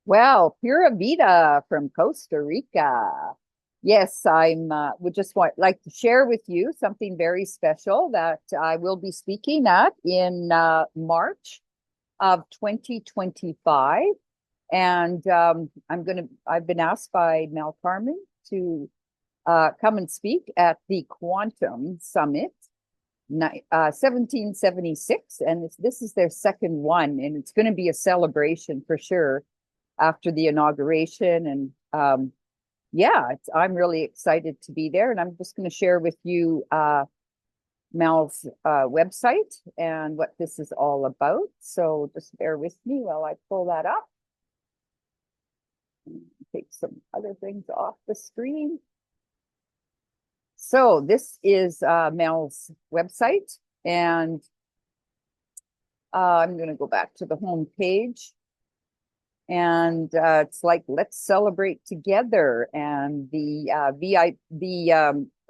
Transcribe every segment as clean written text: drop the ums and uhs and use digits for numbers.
Well, Pura Vida from Costa Rica. Yes, I'm would just like to share with you something very special that I will be speaking at in March of 2025. And I've been asked by Mel Carmen to come and speak at the Quantum Summit 1776. And this is their second one, and it's going to be a celebration for sure after the inauguration. And yeah, I'm really excited to be there. And I'm just going to share with you Mel's website and what this is all about. So just bear with me while I pull that up. Take some other things off the screen. So this is Mel's website. And I'm going to go back to the home page. And it's like, let's celebrate together. And the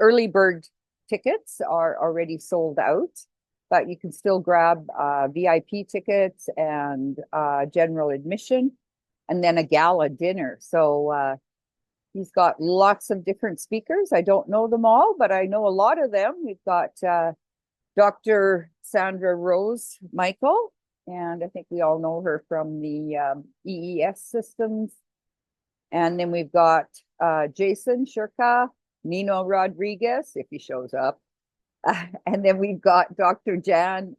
early bird tickets are already sold out, but you can still grab VIP tickets and general admission, and then a gala dinner. So he's got lots of different speakers. I don't know them all, but I know a lot of them. We've got Dr. Sandra Rose Michael, and I think we all know her from the EES systems. And then we've got Jason Shirka, Nino Rodriguez, if he shows up. And then we've got Dr. Jan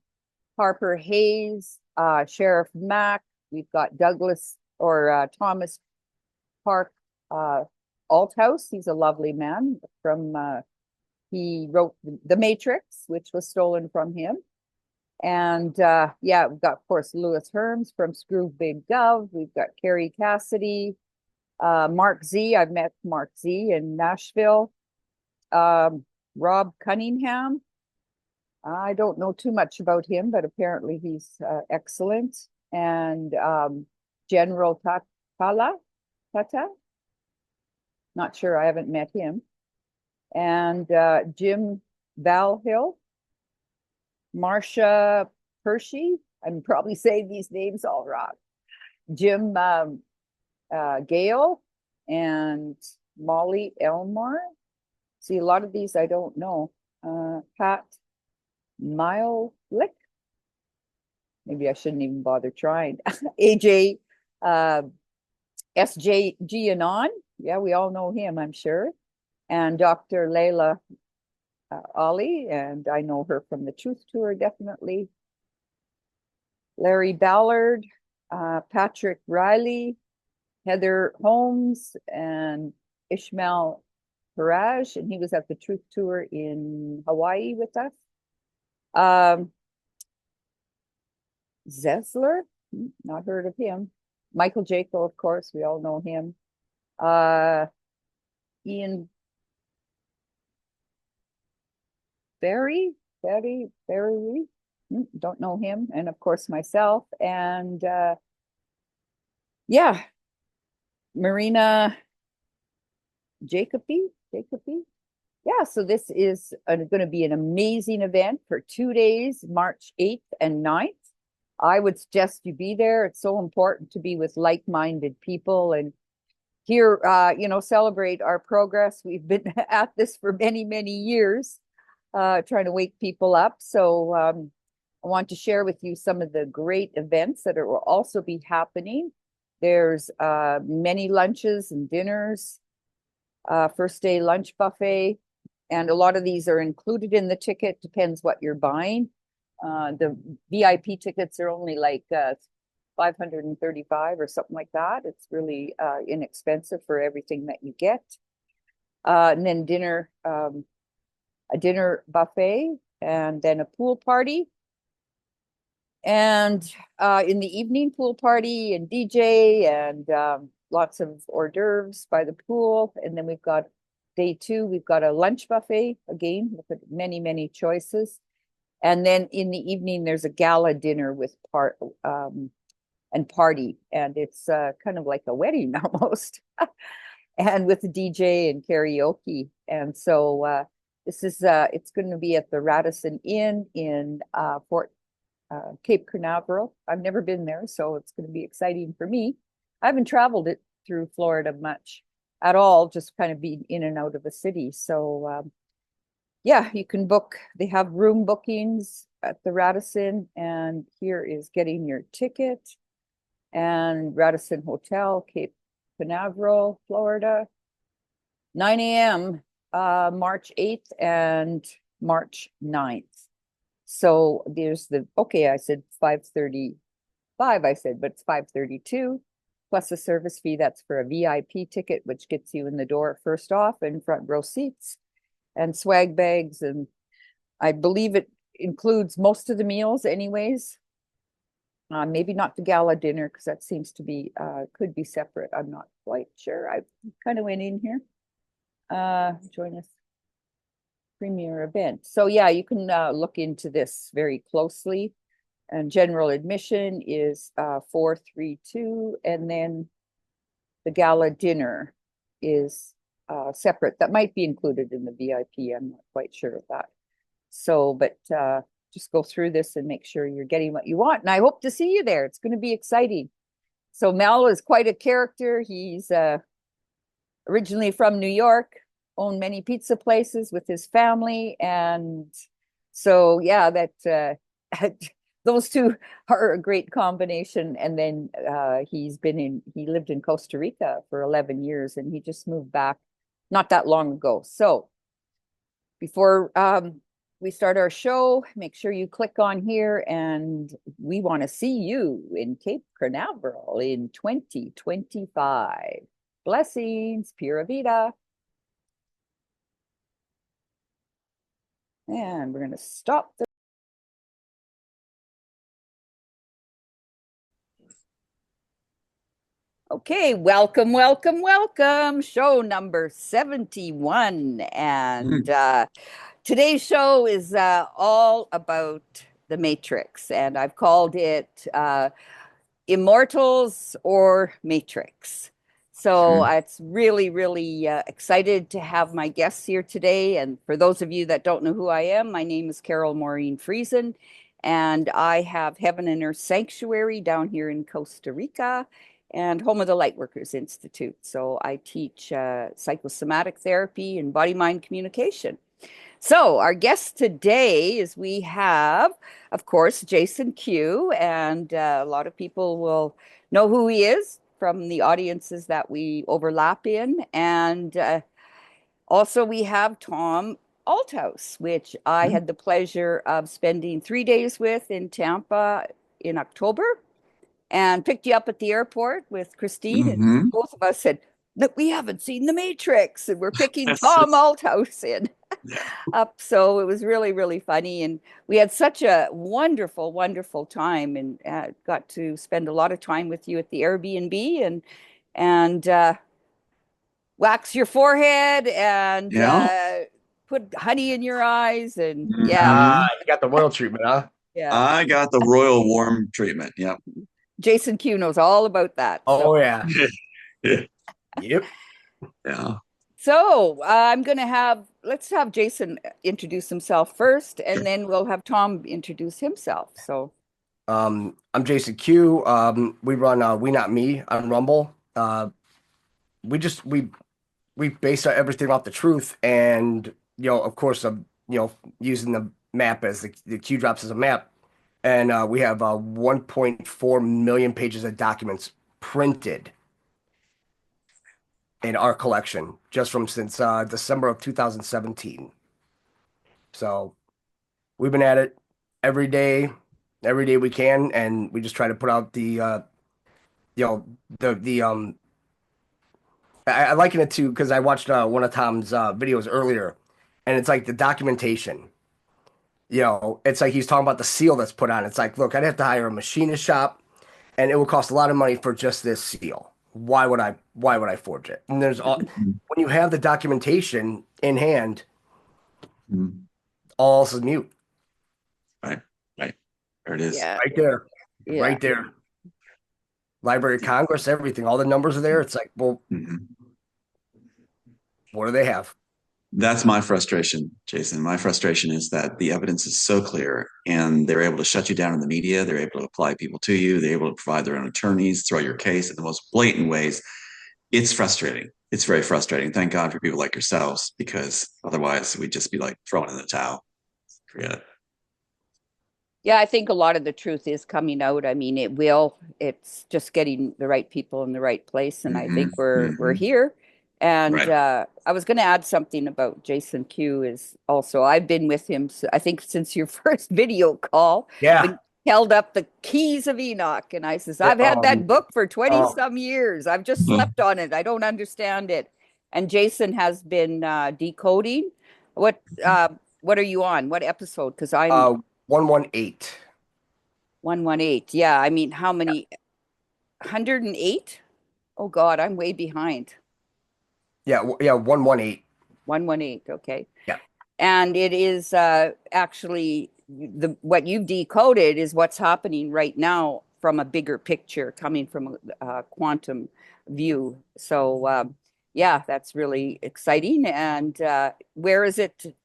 Harper Hayes, Sheriff Mack. We've got Douglas or Thomas Park Althouse. He's a lovely man from he wrote The Matrix, which was stolen from him. And yeah, we've got, of course, Louis Herms from Screw Big Gov. We've got Carrie Cassidy, Mark Z. I've met Mark Z in Nashville. Rob Cunningham. I don't know too much about him, but apparently he's excellent. And General Tata. Not sure. I haven't met him. And Jim Valhill, Marcia Hershey. I'm probably saying these names all wrong. Jim Gale and Molly Elmore. See, a lot of these I don't know. Pat Milelik. Maybe I shouldn't even bother trying. AJ SJ Gianon. Yeah, we all know him, I'm sure. And Dr. Layla Ali, and I know her from the Truth Tour, definitely. Larry Ballard, Patrick Riley, Heather Holmes, and Ishmael Haraj, and he was at the Truth Tour in Hawaii with us. Zesler, not heard of him. Michael Jaco, of course, we all know him. Ian Berry, don't know him. And of course, myself. And yeah, Marina Jacoby. Yeah, so this is going to be an amazing event for 2 days, March 8th and 9th. I would suggest you be there. It's so important to be with like-minded people and here, celebrate our progress. We've been at this for many, many years, trying to wake people up. So I want to share with you some of the great events that will also be happening. There's many lunches and dinners, first day lunch buffet, and a lot of these are included in the ticket, depends what you're buying. The VIP tickets are only like 535 or something like that. It's really inexpensive for everything that you get. And then a dinner buffet, and then a pool party. And in the evening, pool party and DJ and lots of hors d'oeuvres by the pool. And then we've got day 2, we've got a lunch buffet, again, with many, many choices. And then in the evening, there's a gala dinner with and party. And it's kind of like a wedding almost. And with the DJ and karaoke. And so this is, it's going to be at the Radisson Inn in Cape Canaveral. I've never been there, so it's going to be exciting for me. I haven't traveled it through Florida much at all, just kind of being in and out of the city. So yeah, you can book. They have room bookings at the Radisson, and here is getting your ticket. And Radisson Hotel, Cape Canaveral, Florida, 9 a.m. March 8th and March 9th. So there's okay, I said 5:35, I said, but it's 5:32 plus a service fee. That's for a VIP ticket, which gets you in the door first off and front row seats and swag bags. And I believe it includes most of the meals anyways. Maybe not the gala dinner, because that seems to be, could be separate. I'm not quite sure. I kind of went in here. Join us premier event. So yeah, you can look into this very closely. And general admission is $432, and then the gala dinner is separate. That might be included in the VIP. I'm not quite sure of that. So, but just go through this and make sure you're getting what you want. And I hope to see you there. It's going to be exciting. So Mel is quite a character. He's originally from New York, owned many pizza places with his family. And so, yeah, that those two are a great combination. And then he lived in Costa Rica for 11 years, and he just moved back not that long ago. So before we start our show, make sure you click on here, and we want to see you in Cape Canaveral in 2025. Blessings, Pura Vida. And we're going to stop the Okay, welcome, welcome, welcome. Show number 71. And today's show is all about the Matrix. And I've called it Immortals or Matrix. So it's really, really excited to have my guests here today. And for those of you that don't know who I am, my name is Carole Maureen Friesen. And I have Heaven and Earth Sanctuary down here in Costa Rica, and home of the Lightworkers Institute. So I teach psychosomatic therapy and body-mind communication. So our guest today is we have, of course, JasonQ, and a lot of people will know who he is from the audiences that we overlap in. And also we have Tom Althouse, which I had the pleasure of spending 3 days with in Tampa in October, and picked you up at the airport with Christine, and both of us said, "Look, we haven't seen The Matrix," and we're picking Tom Althouse in up. So it was really, really funny, and we had such a wonderful, wonderful time, and got to spend a lot of time with you at the Airbnb, and wax your forehead and put honey in your eyes, and you got the royal treatment, huh? Yeah, I got the royal warm treatment. Yep. JasonQ knows all about that. Oh, yeah. Yep. Yeah. So let's have Jason introduce himself first, and then we'll have Tom introduce himself. So, I'm JasonQ. We run We Not Me on Rumble. We base everything off the truth, and of course, using the map as the Q drops as a map, and we have 1.4 million pages of documents printed in our collection just from since December of 2017. So we've been at it every day we can, and we just try to put out I liken it to, because I watched one of Tom's videos earlier, and it's like the documentation. It's like he's talking about the seal that's put on. It's like, look, I'd have to hire a machinist shop, and it will cost a lot of money for just this seal. Why would I forge it? And there's all when you have the documentation in hand, all else is mute. Right. There it is. yeah, Right there. yeah. Right there. Library of Congress, everything. All the numbers are there. It's like, well, what do they have? That's my frustration, Jason. My frustration is that the evidence is so clear and they're able to shut you down in the media. They're able to apply people to you. They're able to provide their own attorneys, throw your case in the most blatant ways. It's frustrating. It's very frustrating. Thank God for people like yourselves, because otherwise we'd just be like throwing in the towel. Forget it. Yeah, I think a lot of the truth is coming out. I mean, it will. It's just getting the right people in the right place, and I think we're here. And Right. I was going to add something about JasonQ is also I've been with him, I think, since your first video call. Yeah. When he held up the keys of Enoch, and I says, I've had that book for 20 some years. I've just slept on it. I don't understand it. And Jason has been decoding. What are you on? What episode? Because I'm 118. 118. Yeah, I mean, how many? 108? Oh God, I'm way behind. Yeah, 118. 118. Okay. Yeah. And it is actually what you've decoded is what's happening right now from a bigger picture, coming from a quantum view. So yeah, that's really exciting. And where is it?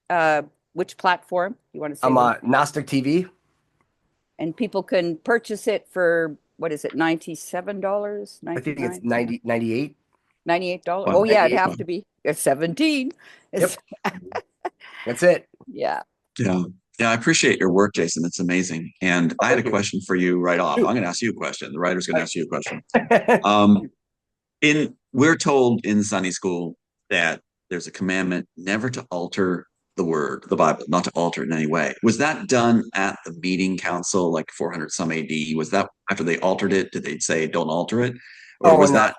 Which platform you want to say? I'm Gnostic TV. And people can purchase it for, what is it, $97? I think it's 98. $98. Well, Oh yeah, it'd 98. have to be. It's 17. Yep. That's it. Yeah. Yeah. Yeah, I appreciate your work, Jason. It's amazing. And I had a question for you right off. I'm going to ask you a question. The writer's going to ask you a question. We're told in Sunday school that there's a commandment never to alter the word, the Bible, not to alter it in any way. Was that done at the meeting council, like 400 some AD? Was that after they altered it? Did they say don't alter it? Or was that?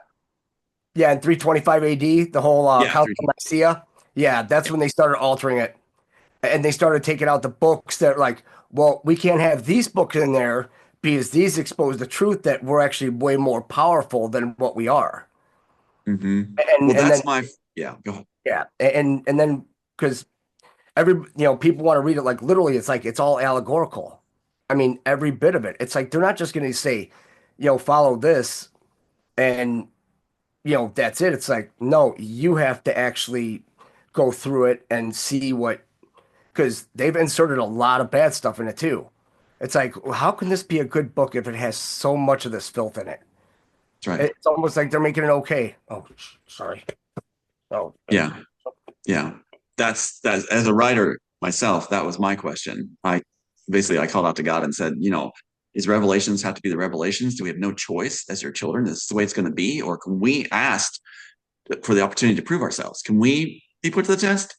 Yeah, in 325 AD, the whole Council of Nicaea. Yeah, that's when they started altering it. And they started taking out the books that like, well, we can't have these books in there because these expose the truth that we're actually way more powerful than what we are. Mm-hmm. And that's then, go ahead. Yeah. And then because people want to read it like literally, it's all allegorical. I mean, every bit of it. It's like, they're not just going to say, follow this and, that's it. It's like, no, you have to actually go through it and see because they've inserted a lot of bad stuff in it too. It's like, well, how can this be a good book if it has so much of this filth in it? That's right. It's almost like they're making it okay. Oh, sorry. Oh, yeah. That's as a writer myself, that was my question. I called out to God and said, is revelations have to be the revelations? Do we have no choice as your children? Is this the way it's going to be? Or can we ask for the opportunity to prove ourselves? Can we be put to the test?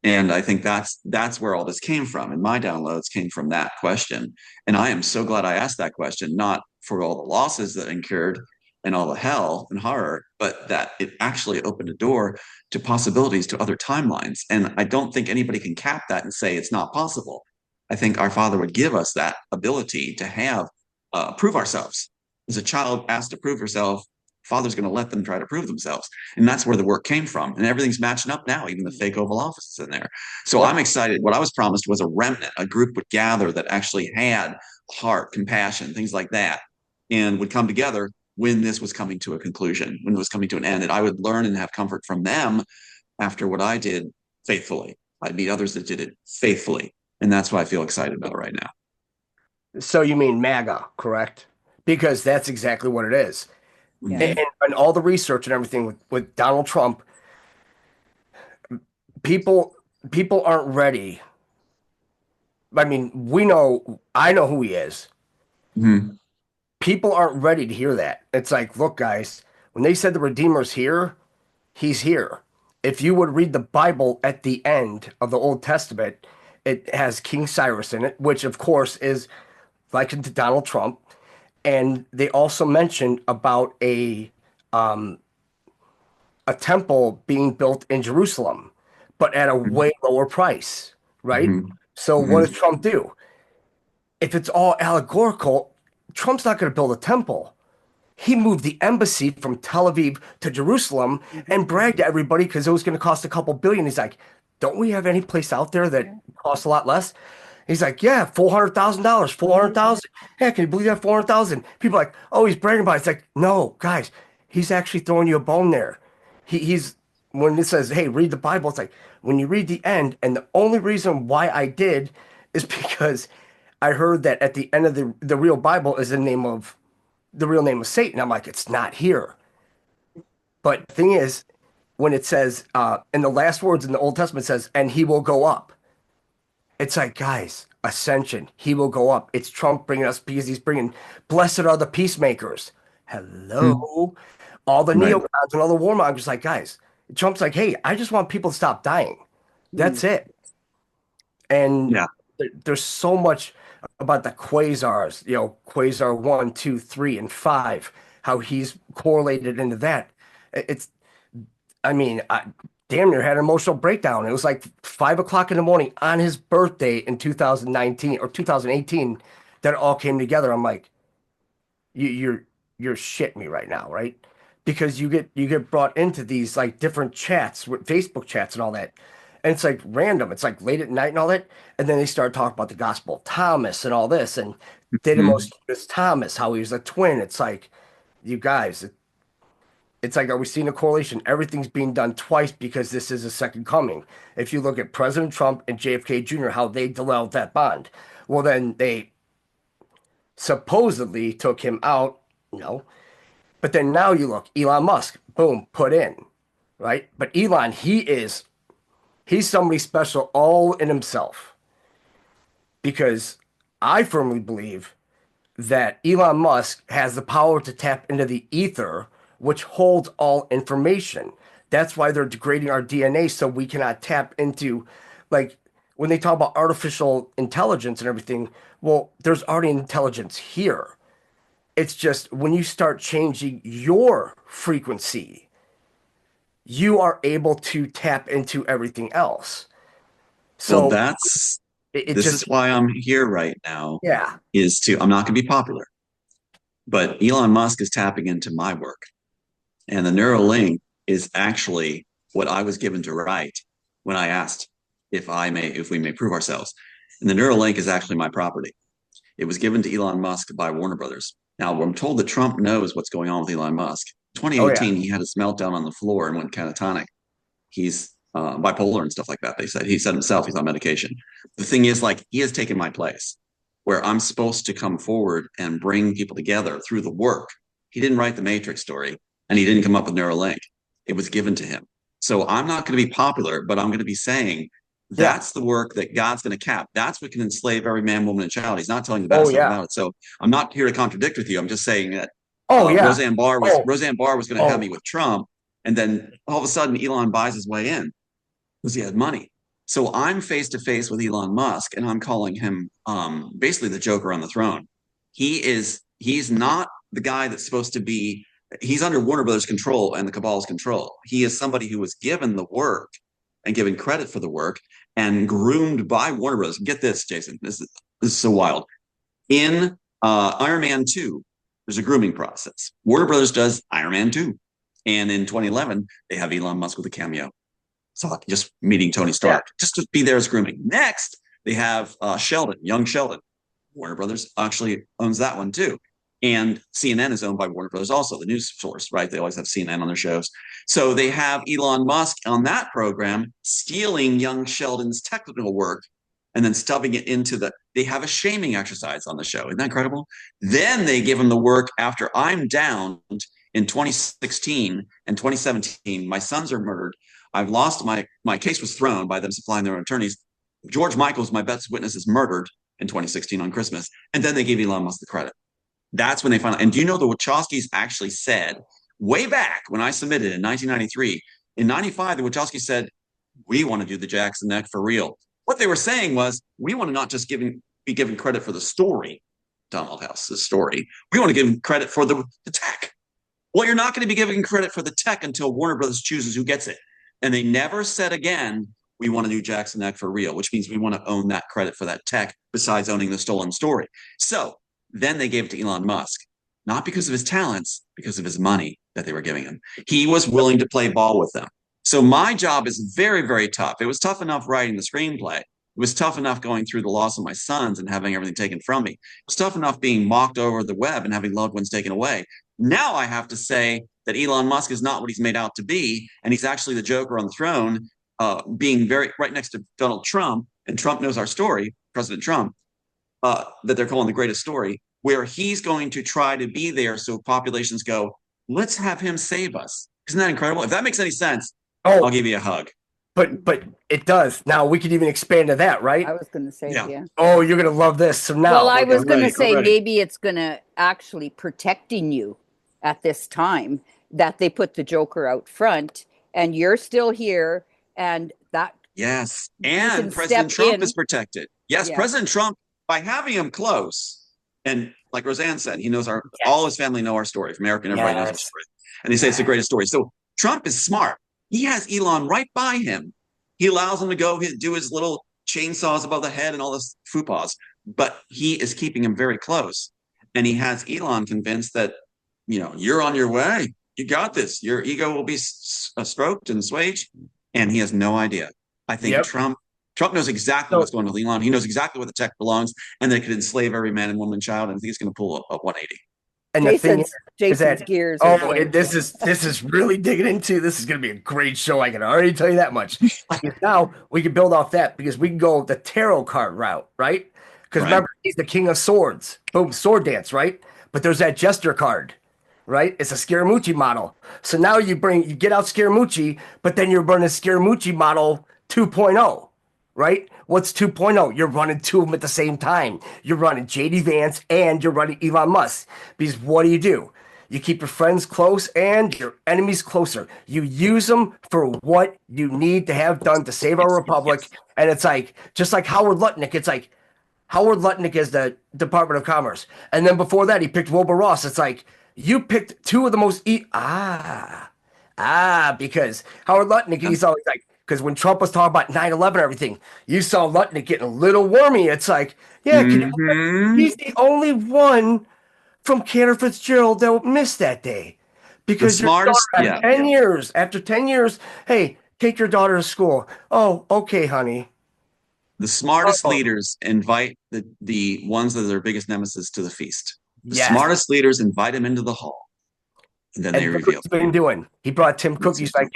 And I think that's where all this came from. And my downloads came from that question. And I am so glad I asked that question, not for all the losses that incurred and all the hell and horror, but that it actually opened a door to possibilities to other timelines. And I don't think anybody can cap that and say it's not possible. I think our Father would give us that ability to have prove ourselves. As a child asked to prove herself, Father's going to let them try to prove themselves. And that's where the work came from. And everything's matching up now, even the fake Oval Office is in there. So I'm excited. What I was promised was a remnant, a group would gather that actually had heart, compassion, things like that, and would come together when this was coming to a conclusion, when it was coming to an end. And I would learn and have comfort from them after what I did faithfully. I'd meet others that did it faithfully. And that's what I feel excited about right now. So you mean MAGA, correct? Because that's exactly what it is. Yeah. And all the research and everything with Donald Trump, people aren't ready. I mean, I know who he is. Mm-hmm. People aren't ready to hear that. It's like, look, guys, when they said the Redeemer's here, he's here. If you would read the Bible at the end of the Old Testament, it has King Cyrus in it, which of course is likened to Donald Trump. And they also mentioned about a temple being built in Jerusalem, but at a way lower price, right? Mm-hmm. So what does Trump do? If it's all allegorical, Trump's not going to build a temple. He moved the embassy from Tel Aviv to Jerusalem and bragged to everybody because it was going to cost a couple billion. He's like, don't we have any place out there that costs a lot less? He's like, yeah, $400,000, 400,000. Yeah, can you believe that? 400,000. People are like, oh, he's bragging about it. It's like, no, guys, he's actually throwing you a bone there. He's when it says, hey, read the Bible, it's like when you read the end, and the only reason why I did is because I heard that at the end of the real Bible is the real name of Satan. I'm like, it's not here. But the thing is, when it says in the last words in the Old Testament says, and he will go up. It's like, guys, ascension, he will go up. It's Trump bringing us because he's bringing, blessed are the peacemakers. Hello. All the Right. neocons and all the warmongers, like, guys, Trump's like, hey, I just want people to stop dying. That's it. And Yeah. there's so much about the quasars, quasar 1, 2, 3, and 5, how he's correlated into that. It's, I mean, I damn near had an emotional breakdown. It was like 5 o'clock in the morning on his birthday in 2019 or 2018 that it all came together. I'm like, you're shitting me right now, right? Because you get brought into these like different chats with Facebook chats and all that. And it's like random. It's like late at night and all that. And then they start talking about the Gospel of Thomas and all this and Didymus Thomas, how he was a twin. It's like, you guys, it's like, are we seeing a correlation? Everything's being done twice because this is a second coming. If you look at President Trump and JFK Jr., how they developed that bond, well, then they supposedly took him out, But then now you look, Elon Musk, boom, put in, right? But Elon, he's somebody special all in himself because I firmly believe that Elon Musk has the power to tap into the ether, which holds all information. That's why they're degrading our DNA so we cannot tap into, like, when they talk about artificial intelligence and everything, well, there's already intelligence here. It's just when you start changing your frequency, you are able to tap into everything else. Well, So it this just, is why I'm here right now, yeah. I'm not going to be popular, but Elon Musk is tapping into my work. And the Neuralink is actually what I was given to write when I asked if we may prove ourselves. And the Neuralink is actually my property. It was given to Elon Musk by Warner Brothers. Now, I'm told that Trump knows what's going on with Elon Musk. In Oh, yeah. 2018, he had his meltdown on the floor and went catatonic. He's bipolar and stuff like that. He said himself he's on medication. The thing is, like, he has taken my place where I'm supposed to come forward and bring people together through the work. He didn't write the Matrix story and he didn't come up with Neuralink. It was given to him. So I'm not going to be popular, but I'm going to be saying that's the work that God's going to cap. That's what can enslave every man, woman, and child. He's not telling you the bad stuff about it. So I'm not here to contradict with you. I'm just saying that Roseanne Barr was going to have me with Trump, and then all of a sudden Elon buys his way in because he had money. So I'm face to face with Elon Musk, and I'm calling him basically the Joker on the throne. He's not the guy that's supposed to be. He's under Warner Brothers' control and the cabal's control. He is somebody who was given the work and given credit for the work and groomed by Warner Brothers. Get this, Jason. This is so wild. In Iron Man 2, there's a grooming process. Warner Brothers does Iron Man 2. And in 2011, they have Elon Musk with a cameo. So just meeting Tony Stark, just to be there as grooming. Next, they have young Sheldon. Warner Brothers actually owns that one too. And CNN is owned by Warner Brothers also, the news source, right? They always have CNN on their shows. So they have Elon Musk on that program stealing young Sheldon's technical work and then stuffing it into they have a shaming exercise on the show. Isn't that incredible? Then they give him the work after I'm downed in 2016 and 2017. My sons are murdered. I've lost my case was thrown by them supplying their own attorneys. George Michaels, my best witness, is murdered in 2016 on Christmas. And then they gave Elon Musk the credit. That's when they found out. And do you know the Wachowskis actually said way back when I submitted in 1993, in 95, the Wachowskis said, we want to do the Jackson Neck for real. What they were saying was, we want to not just be given credit for the story, Althouse's story. We want to give credit for the tech. Well, you're not going to be giving credit for the tech until Warner Brothers chooses who gets it. And they never said again, we want to do Jackson Neck for real, which means we want to own that credit for that tech besides owning the stolen story. So then they gave it to Elon Musk, not because of his talents, because of his money that they were giving him. He was willing to play ball with them. So my job is very, very tough. It was tough enough writing the screenplay. It was tough enough going through the loss of my sons and having everything taken from me. It was tough enough being mocked over the web and having loved ones taken away. Now I have to say, that Elon Musk is not what he's made out to be, and he's actually the Joker on the throne, being very right next to Donald Trump, and Trump knows our story, President Trump, that they're calling the greatest story, where he's going to try to be there so populations go, let's have him save us. Isn't that incredible? If that makes any sense, I'll give you a hug. But it does. Now we could even expand to that, right? I was going to say, yeah. Oh, you're going to love this. So now, well, I was going to say maybe it's going to actually protecting you at this time that they put the Joker out front, and you're still here, and that. Yes, and President Trump is protected. Yes, President Trump, by having him close, and like Roseanne said, he knows all his family know our story. American, everybody knows our story, and they say it's the greatest story. So Trump is smart. He has Elon right by him. He allows him to go do his little chainsaws above the head and all this foopaws, but he is keeping him very close. And he has Elon convinced that, you're on your way. You got this. Your ego will be stroked and assuaged. And he has no idea. I think Trump knows exactly what's going on with Elon. He knows exactly where the tech belongs, and they could enslave every man and woman and child. And I think he's going to pull a 180. And the thing is that gears. This is really digging into. This is going to be a great show. I can already tell you that much. Now we can build off that because we can go the tarot card route, right? Because remember, he's the king of swords. Boom, sword dance, right? But there's that jester card, right? It's a Scaramucci model. So now you get out Scaramucci, but then you're running Scaramucci model 2.0. Right? What's 2.0? You're running two of them at the same time. You're running JD Vance and you're running Elon Musk. Because what do? You keep your friends close and your enemies closer. You use them for what you need to have done to save our republic. And it's like, just like Howard Lutnick, it's like Howard Lutnick is the Department of Commerce. And then before that, he picked Wilbur Ross. It's like, you picked two of the most, because Howard Lutnick, he's always like, because when Trump was talking about 9/11 and everything, you saw Lutnick getting a little wormy. It's like, he's the only one from Cantor Fitzgerald that missed that day. Because the smartest, after 10 years, hey, take your daughter to school. Oh, okay, honey. The smartest leaders invite the ones that are their biggest nemesis to the feast. The smartest leaders invite him into the hall. And then they reveal. What's he been doing? He brought Tim Cook. He's like,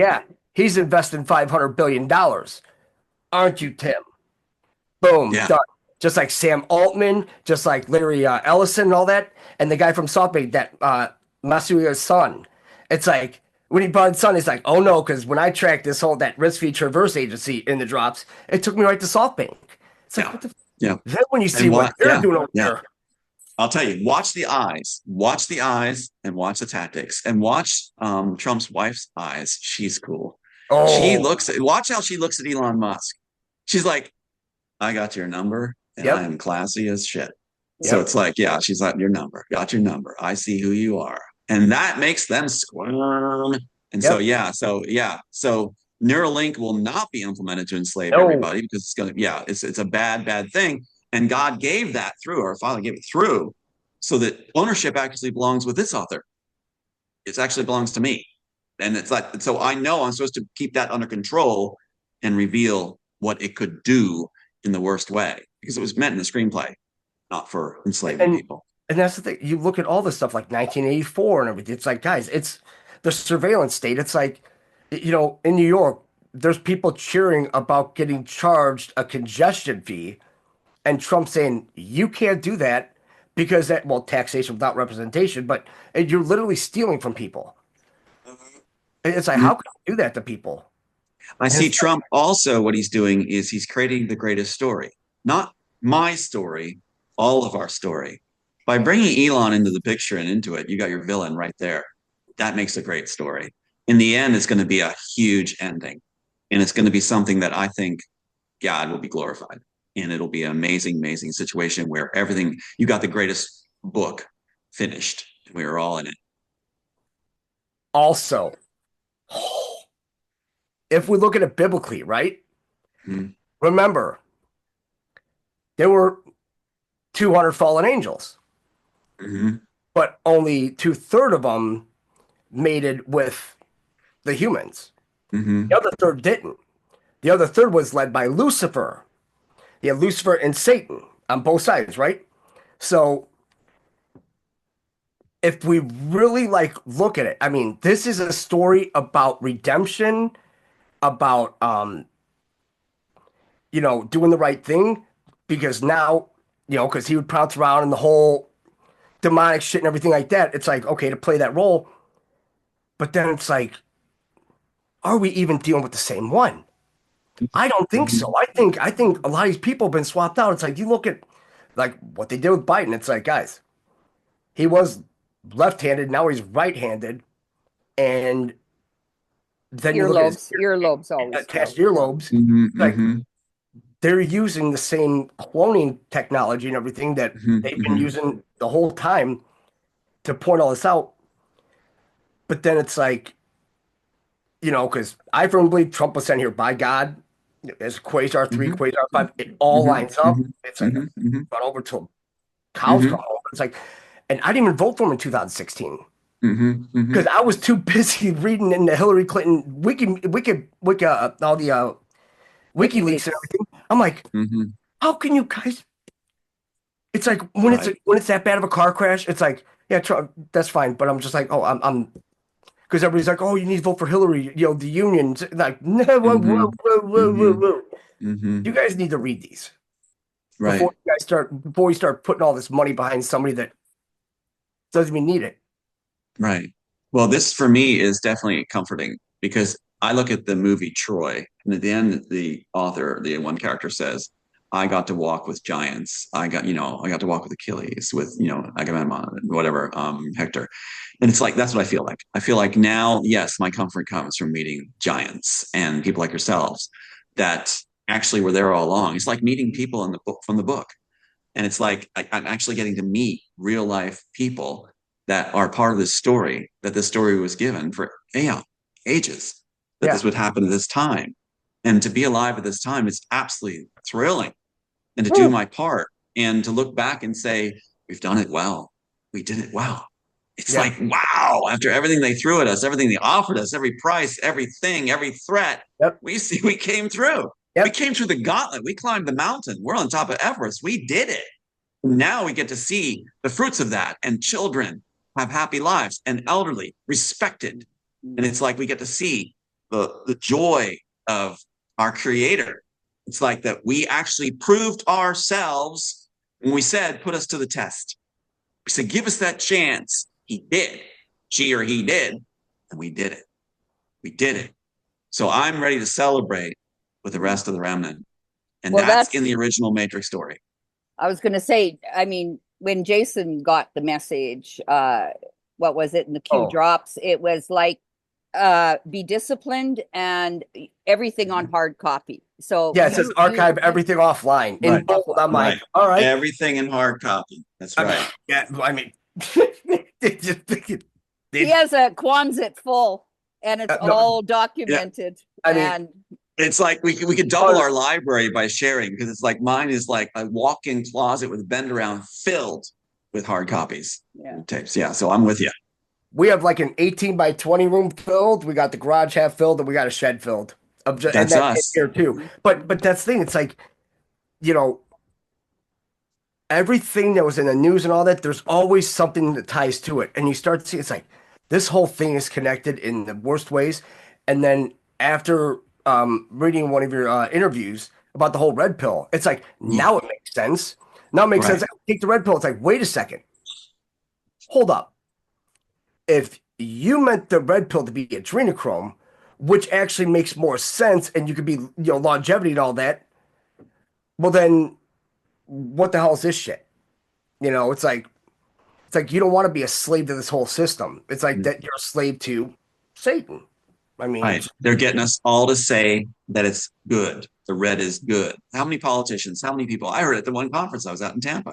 he's investing $500 billion. Aren't you, Tim? Boom, done. Just like Sam Altman, just like Larry Ellison and all that. And the guy from SoftBank, that Masuya's son. It's like, when he brought his son, he's like, oh no, because when I tracked that risk-free traverse agency in the drops, it took me right to SoftBank. It's like, what the Then when you see what they're doing over there. I'll tell you, watch the eyes and watch the tactics and watch Trump's wife's eyes. She's cool. Watch how she looks at Elon Musk. She's like, I got your number and I am classy as shit. So it's like, she's like, got your number. I see who you are. And that makes them squirm. And so Neuralink will not be implemented to enslave everybody because it's going to, it's a bad thing. And God gave that through, or Father gave it through, so that ownership actually belongs with this author. It actually belongs to me. And it's like, so I know I'm supposed to keep that under control and reveal what it could do in the worst way, because it was meant in the screenplay, not for enslaving people. And that's the thing. You look at all this stuff like 1984 and everything. It's like, guys, it's the surveillance state. It's like, in New York, there's people cheering about getting charged a congestion fee. And Trump saying, you can't do that because taxation without representation, but you're literally stealing from people. It's like, how can you do that to people? I see Trump also, what he's doing is he's creating the greatest story. Not my story, all of our story. By bringing Elon into the picture and into it, you got your villain right there. That makes a great story. In the end, it's going to be a huge ending. And it's going to be something that I think God will be glorified. And it'll be an amazing, amazing situation where you got the greatest book finished. We were all in it. Also, if we look at it biblically, right? Mm-hmm. Remember, there were 200 fallen angels, but only 2/3 of them mated with the humans. The other third didn't. The other third was led by Lucifer. You have Lucifer and Satan on both sides, right? So if we really like look at it, I mean, this is a story about redemption, about doing the right thing, because now, because he would pounce around in the whole demonic shit and everything like that. It's like, okay, to play that role, but then it's like, are we even dealing with the same one? I don't think so. I think a lot of these people have been swapped out. It's like you look at like what they did with Biden. It's like, guys, he was left-handed, now he's right-handed, and then you look at his Earlobes always attached go. earlobes. Mhm, Like mhm, they're using the same cloning technology and everything that mhm, they've been mhm. using the whole time to point all this out. But then it's like, because I firmly believe Trump was sent here by God as Quasar 3, Mhm, Quasar 5. It all mhm, lines up. mhm, It's like mhm, mhm, run over till cows come mhm, home. It's like, and I didn't even vote for him in 2016 mhm, because mhm. I was too busy reading in the Hillary Clinton all the WikiLeaks and WikiLeaks. everything. I'm like, Mhm. how can you guys? It's like when it's Right. when it's that bad of a car crash, it's like, yeah, Trump, that's fine. But I'm just like, oh, I'm because everybody's like, oh, you need to vote for Hillary. The unions. Like, no, whoa, whoa, Mhm, whoa, whoa, whoa, mhm, whoa. You mhm. guys need to read these Right. before you start putting all this money behind somebody that doesn't even need it. Right. Well, this for me is definitely comforting because I look at the movie Troy, and at the end, the author, the one character says, I got to walk with giants. I got to walk with Achilles, with, Agamemnon and whatever, Hector. And it's like, that's what I feel like. I feel like now, yes, my comfort comes from meeting giants and people like yourselves that actually were there all along. It's like meeting people in the book from the book. And it's like I'm actually getting to meet real life people that are part of this story, that this story was given for ages, that this Yeah, would happen at this time. And to be alive at this time is absolutely thrilling. And to do woo, my part and to look back and say, we've done it well. We did it well. It's yeah, like, wow, after everything they threw at us, everything they offered us, every price, everything, every threat, yep, we came through. We yep, came through the gauntlet. We climbed the mountain. We're on top of Everest. We did it. Now we get to see the fruits of that, and children have happy lives, and elderly respected. And it's like we get to see the joy of our creator. It's like that we actually proved ourselves when we said, put us to the test. We said, give us that chance. He did. She or he did. And we did it. We did it. So I'm ready to celebrate with the rest of the remnant. And Well, that's that's, in the original Matrix story. I was going to say, I mean, when Jason got the message, what was it in the Q oh, drops? It was like, be disciplined and everything on hard copy. So yeah. It says you archive everything offline in Right. bold. I'm Right. like, all right. Everything in hard copy. That's I mean, right. yeah. I mean, it just he it, has a Quonset full and it's no, all Yeah. documented. I mean, And It's like we could double oh, our library by sharing because it's like mine is like a walk-in closet with a bend around filled with hard copies, yeah, tapes. Yeah. So I'm with you. we have like an 18 by 20 room filled. We got the garage half filled, and we got a shed filled. And That's that's it us. here too. But that's the thing. It's like, you know, everything that was in the news and all that, there's always something that ties to it. And you start to see it's like this whole thing is connected in the worst ways. And then after reading one of your interviews about the whole red pill, it's like now it makes sense. Now it makes sense. Right. Take the red pill. It's like, wait a second, hold up. If you meant the red pill to be adrenochrome, which actually makes more sense, and you could be, longevity and all that, well then what the hell is this shit? It's like you don't want to be a slave to this whole system. It's like that you're a slave to Satan. I mean, Right. They're getting us all to say that it's good. The red is good. How many politicians, how many people? I heard at the one conference I was at in Tampa.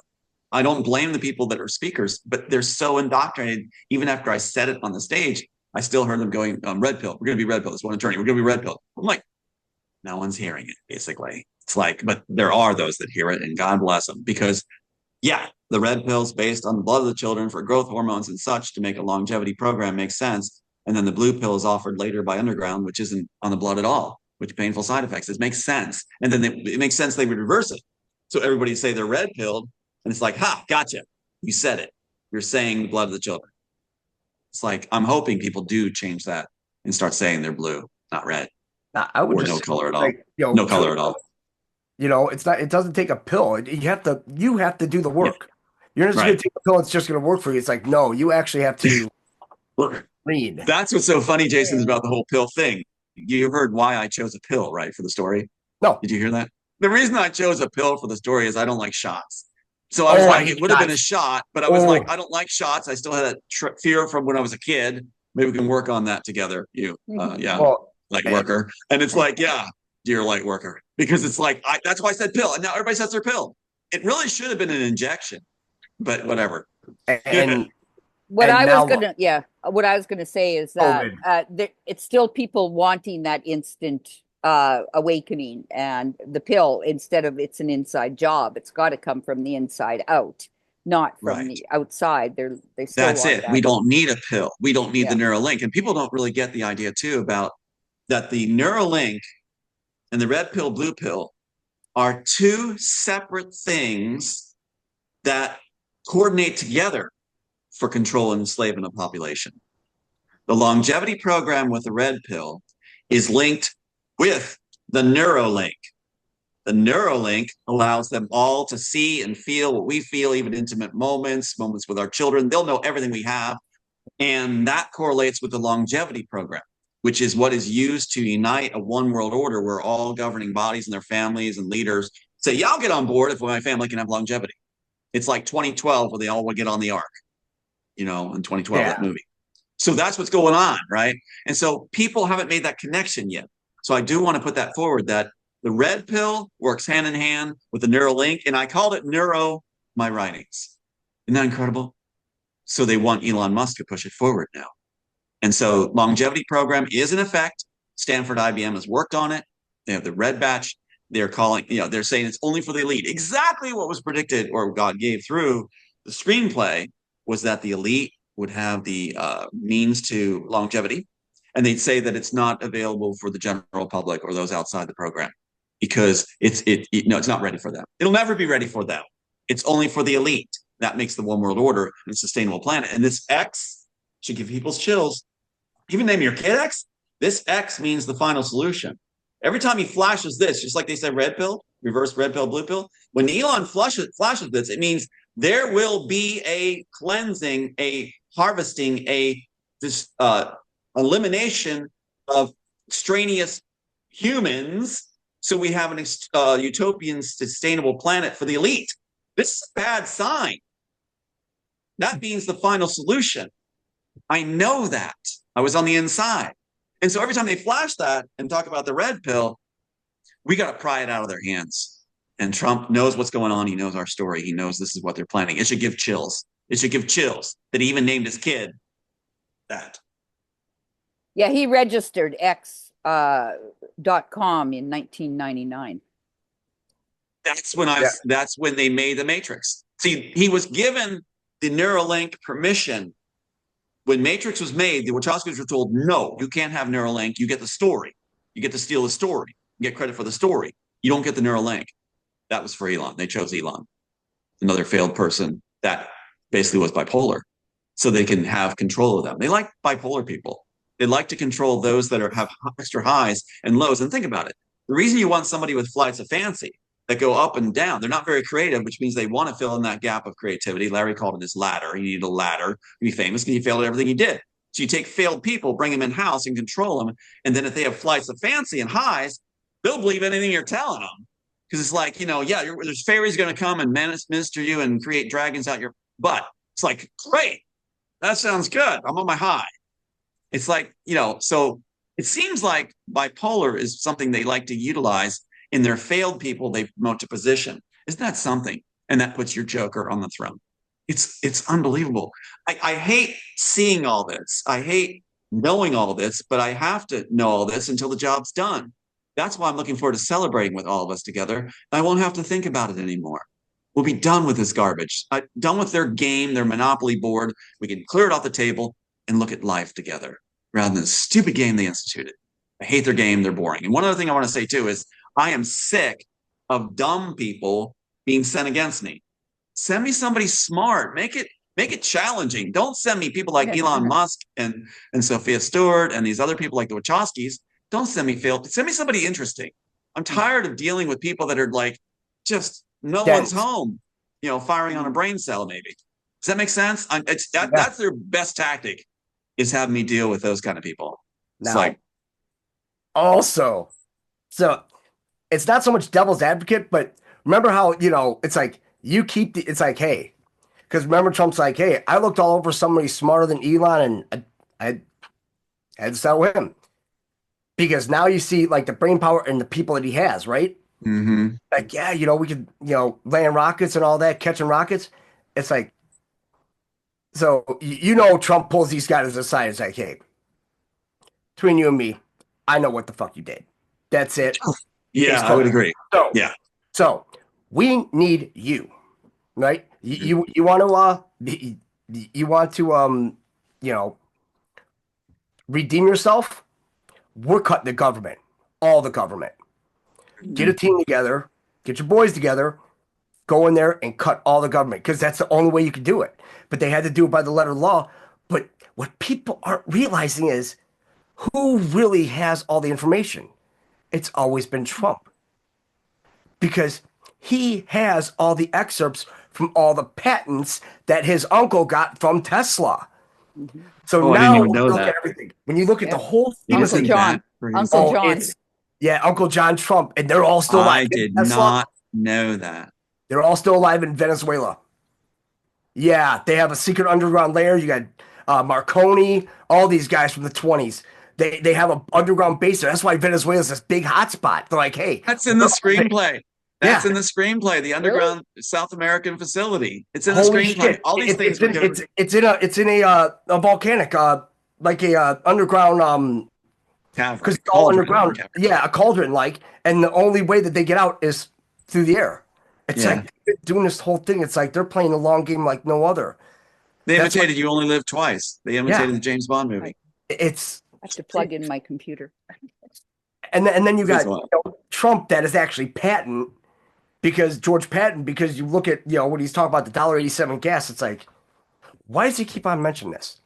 I don't blame the people that are speakers, but they're so indoctrinated. Even after I said it on the stage, I still heard them going, red pill. We're going to be red pill. This one attorney. We're going to be red pill. I'm like, no one's hearing it, basically. It's like, but there are those that hear it, and God bless them. Because, yeah, the red pill's based on the blood of the children for growth hormones and such to make a longevity program makes sense. And then the blue pill is offered later by Underground, which isn't on the blood at all, which painful side effects. It makes sense. And then it makes sense they would reverse it. So everybody say they're red pilled, and it's like, ha, gotcha. You said it. You're saying the blood of the children. It's like, I'm hoping people do change that and start saying they're blue, not red, I would or just no say, color at all. like, No color at all. It's not. It doesn't take a pill. You have to do the work. You're not just going Right. to take a pill. It's just going to work for you. It's like, no, you actually have to read. That's what's so funny, Jason, is about the whole pill thing. You heard why I chose a pill, right, for the story? No. Did you hear that? The reason I chose a pill for the story is I don't like shots. So I was like, it would have been a shot, but I was like, I don't like shots. I still had that fear from when I was a kid. Maybe we can work on that together. Light worker. And it's like, yeah, dear light worker, because it's like, that's why I said pill. And now everybody says their pill. It really should have been an injection, but whatever. And what I was gonna say is that it's still people wanting that instant awakening, and the pill, instead of it's an inside job, it's got to come from the inside out, not from the outside. They still That's want it. that. We don't need a pill. We don't need the Neuralink. And people don't really get the idea too about that the Neuralink and the red pill, blue pill are two separate things that coordinate together for control and enslavement of population. The longevity program with the red pill is linked with the Neuralink. The Neuralink allows them all to see and feel what we feel, even intimate moments with our children. They'll know everything we have. And that correlates with the longevity program, which is what is used to unite a one world order where all governing bodies and their families and leaders say, yeah, I'll get on board if my family can have longevity. It's like 2012 where they all would get on the ark, in 2012, that movie. So that's what's going on, right? And so people haven't made that connection yet. So I do want to put that forward, that the red pill works hand in hand with the Neuralink, and I called it my writings. Isn't that incredible? So they want Elon Musk to push it forward now. And so longevity program is in effect. Stanford IBM has worked on it. They have the red batch. They're calling, they're saying it's only for the elite. Exactly what was predicted or God gave through the screenplay was that the elite would have the means to longevity. And they'd say that it's not available for the general public or those outside the program because it's not ready for them. It'll never be ready for them. It's only for the elite. That makes the one world order and sustainable planet. And this X should give people chills. Even name your kid X. This X means the final solution. Every time he flashes this, just like they said, red pill, reverse red pill, blue pill. When Elon flashes this, it means there will be a cleansing, a harvesting, this elimination of extraneous humans, so we have an utopian, sustainable planet for the elite. This is a bad sign. That means the final solution. I know that. I was on the inside. And so every time they flash that and talk about the red pill, we got to pry it out of their hands. And Trump knows what's going on. He knows our story. He knows this is what they're planning. It should give chills. It should give chills that he even named his kid that. Yeah, he registered X.com in 1999. That's when they made the Matrix. See, he was given the Neuralink permission. When Matrix was made, the Wachowskis were told, no, you can't have Neuralink. You get the story. You get to steal the story. You get credit for the story. You don't get the Neuralink. That was for Elon. They chose Elon, another failed person that basically was bipolar, so they can have control of them. They like bipolar people. They like to control those that have extra highs and lows. And think about it. The reason you want somebody with flights of fancy that go up and down, they're not very creative, which means they want to fill in that gap of creativity. Larry called it his ladder. He needed a ladder to be famous because he failed at everything he did. So you take failed people, bring them in-house and control them. And then if they have flights of fancy and highs, they'll believe anything you're telling them. Because it's like, there's fairies going to come and minister you and create dragons out your butt. It's like, great. That sounds good. I'm on my high. It's like, so it seems like bipolar is something they like to utilize in their failed people they promote to position. Isn't that something? And that puts your Joker on the throne. It's unbelievable. I hate seeing all this. I hate knowing all this, but I have to know all this until the job's done. That's why I'm looking forward to celebrating with all of us together. I won't have to think about it anymore. We'll be done with this garbage. Done with their game, their monopoly board. We can clear it off the table and look at life together rather than the stupid game they instituted. I hate their game. They're boring. And one other thing I want to say too is I am sick of dumb people being sent against me. Send me somebody smart. Make it Make it challenging. Don't send me people like Yeah. Elon Musk and Sophia Stewart and these other people like the Wachowskis. Don't send me failed. Send me somebody interesting. I'm tired of dealing with people that are like, just no one's home, firing on a brain cell, maybe. Does that make sense? That's their best tactic, is having me deal with those kind of people. It's like, also, so it's not so much devil's advocate, but remember how, it's like you keep it's like, hey, because remember Trump's like, hey, I looked all over somebody smarter than Elon and I had to settle with him. Because now you see like the brain power and the people that he has, right? mm-hmm. Like, yeah, we could, land rockets and all that, catching rockets. It's like, so, Trump pulls these guys aside. It's like, hey, between you and me, I know what the fuck you did. That's it. Yeah, I would agree. So, yeah. So we need you, right? You want to redeem yourself? We're cutting the government, all the government. Get a team together, get your boys together, go in there and cut all the government, because that's the only way you can do it. But they had to do it by the letter of law. But what people aren't realizing is who really has all the information. It's always been Trump, because he has all the excerpts from all the patents that his uncle got from Tesla. So now when you look at everything, when you look at the whole thing, Uncle John, Uncle John Trump, and they're all still alive. I did not know that. They're all still alive in Venezuela. Yeah, they have a secret underground layer. You got Marconi, all these guys from the 20s. They have an underground base there. That's why Venezuela's this big hotspot. They're like, hey, that's in the screenplay. That's in the screenplay. The underground South American facility. It's in the screenplay. Shit. All these things. It's in a volcanic, like a underground because it's all underground. Cavern. Yeah, a cauldron like, and the only way that they get out is through the air. It's like they're doing this whole thing. It's like they're playing a long game like no other. They imitated You Only Live Twice. They imitated the James Bond movie. I have to plug in my computer. And then you got Trump that is actually patent, because George Patton, because you look at when he's talking about the $1.87 gas, it's like, why does he keep on mentioning this?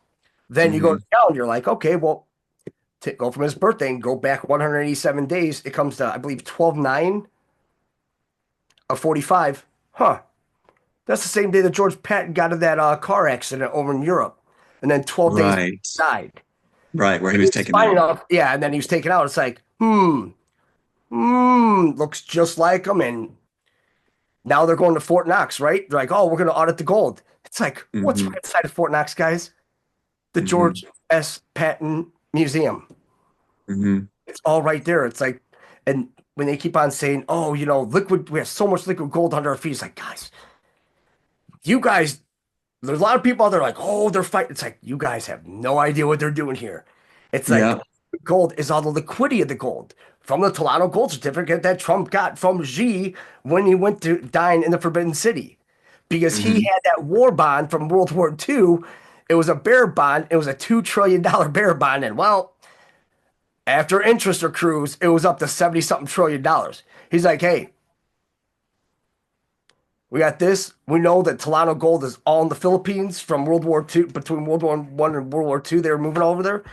Then you go down, you're like, okay, well, go from his birthday and go back 187 days. It comes to, I believe, 12/9 of 45. Huh. That's the same day that George Patton got in that car accident over in Europe. And then 12 days he died. Right, where he was taken out. Yeah, and then he was taken out. It's like, looks just like him. And now they're going to Fort Knox, right? They're like, oh, we're going to audit the gold. It's like, what's right inside of Fort Knox, guys? The George S. Patton Museum. It's all right there. It's like, and when they keep on saying, oh, liquid, we have so much liquid gold under our feet. It's like, guys, you guys, there's a lot of people out there like, oh, they're fighting. It's like, you guys have no idea what they're doing here. It's like, gold is all the liquidity of the gold from the Toronto gold certificate that Trump got from Xi when he went to dine in the Forbidden City, because he had that war bond from World War II. It was a bearer bond. It was a $2 trillion bearer bond. And well, after interest accrues, it was up to $70-something trillion. He's like, hey, we got this. We know that Toronto gold is all in the Philippines from World War II, between World War I and World War II. They were moving over there.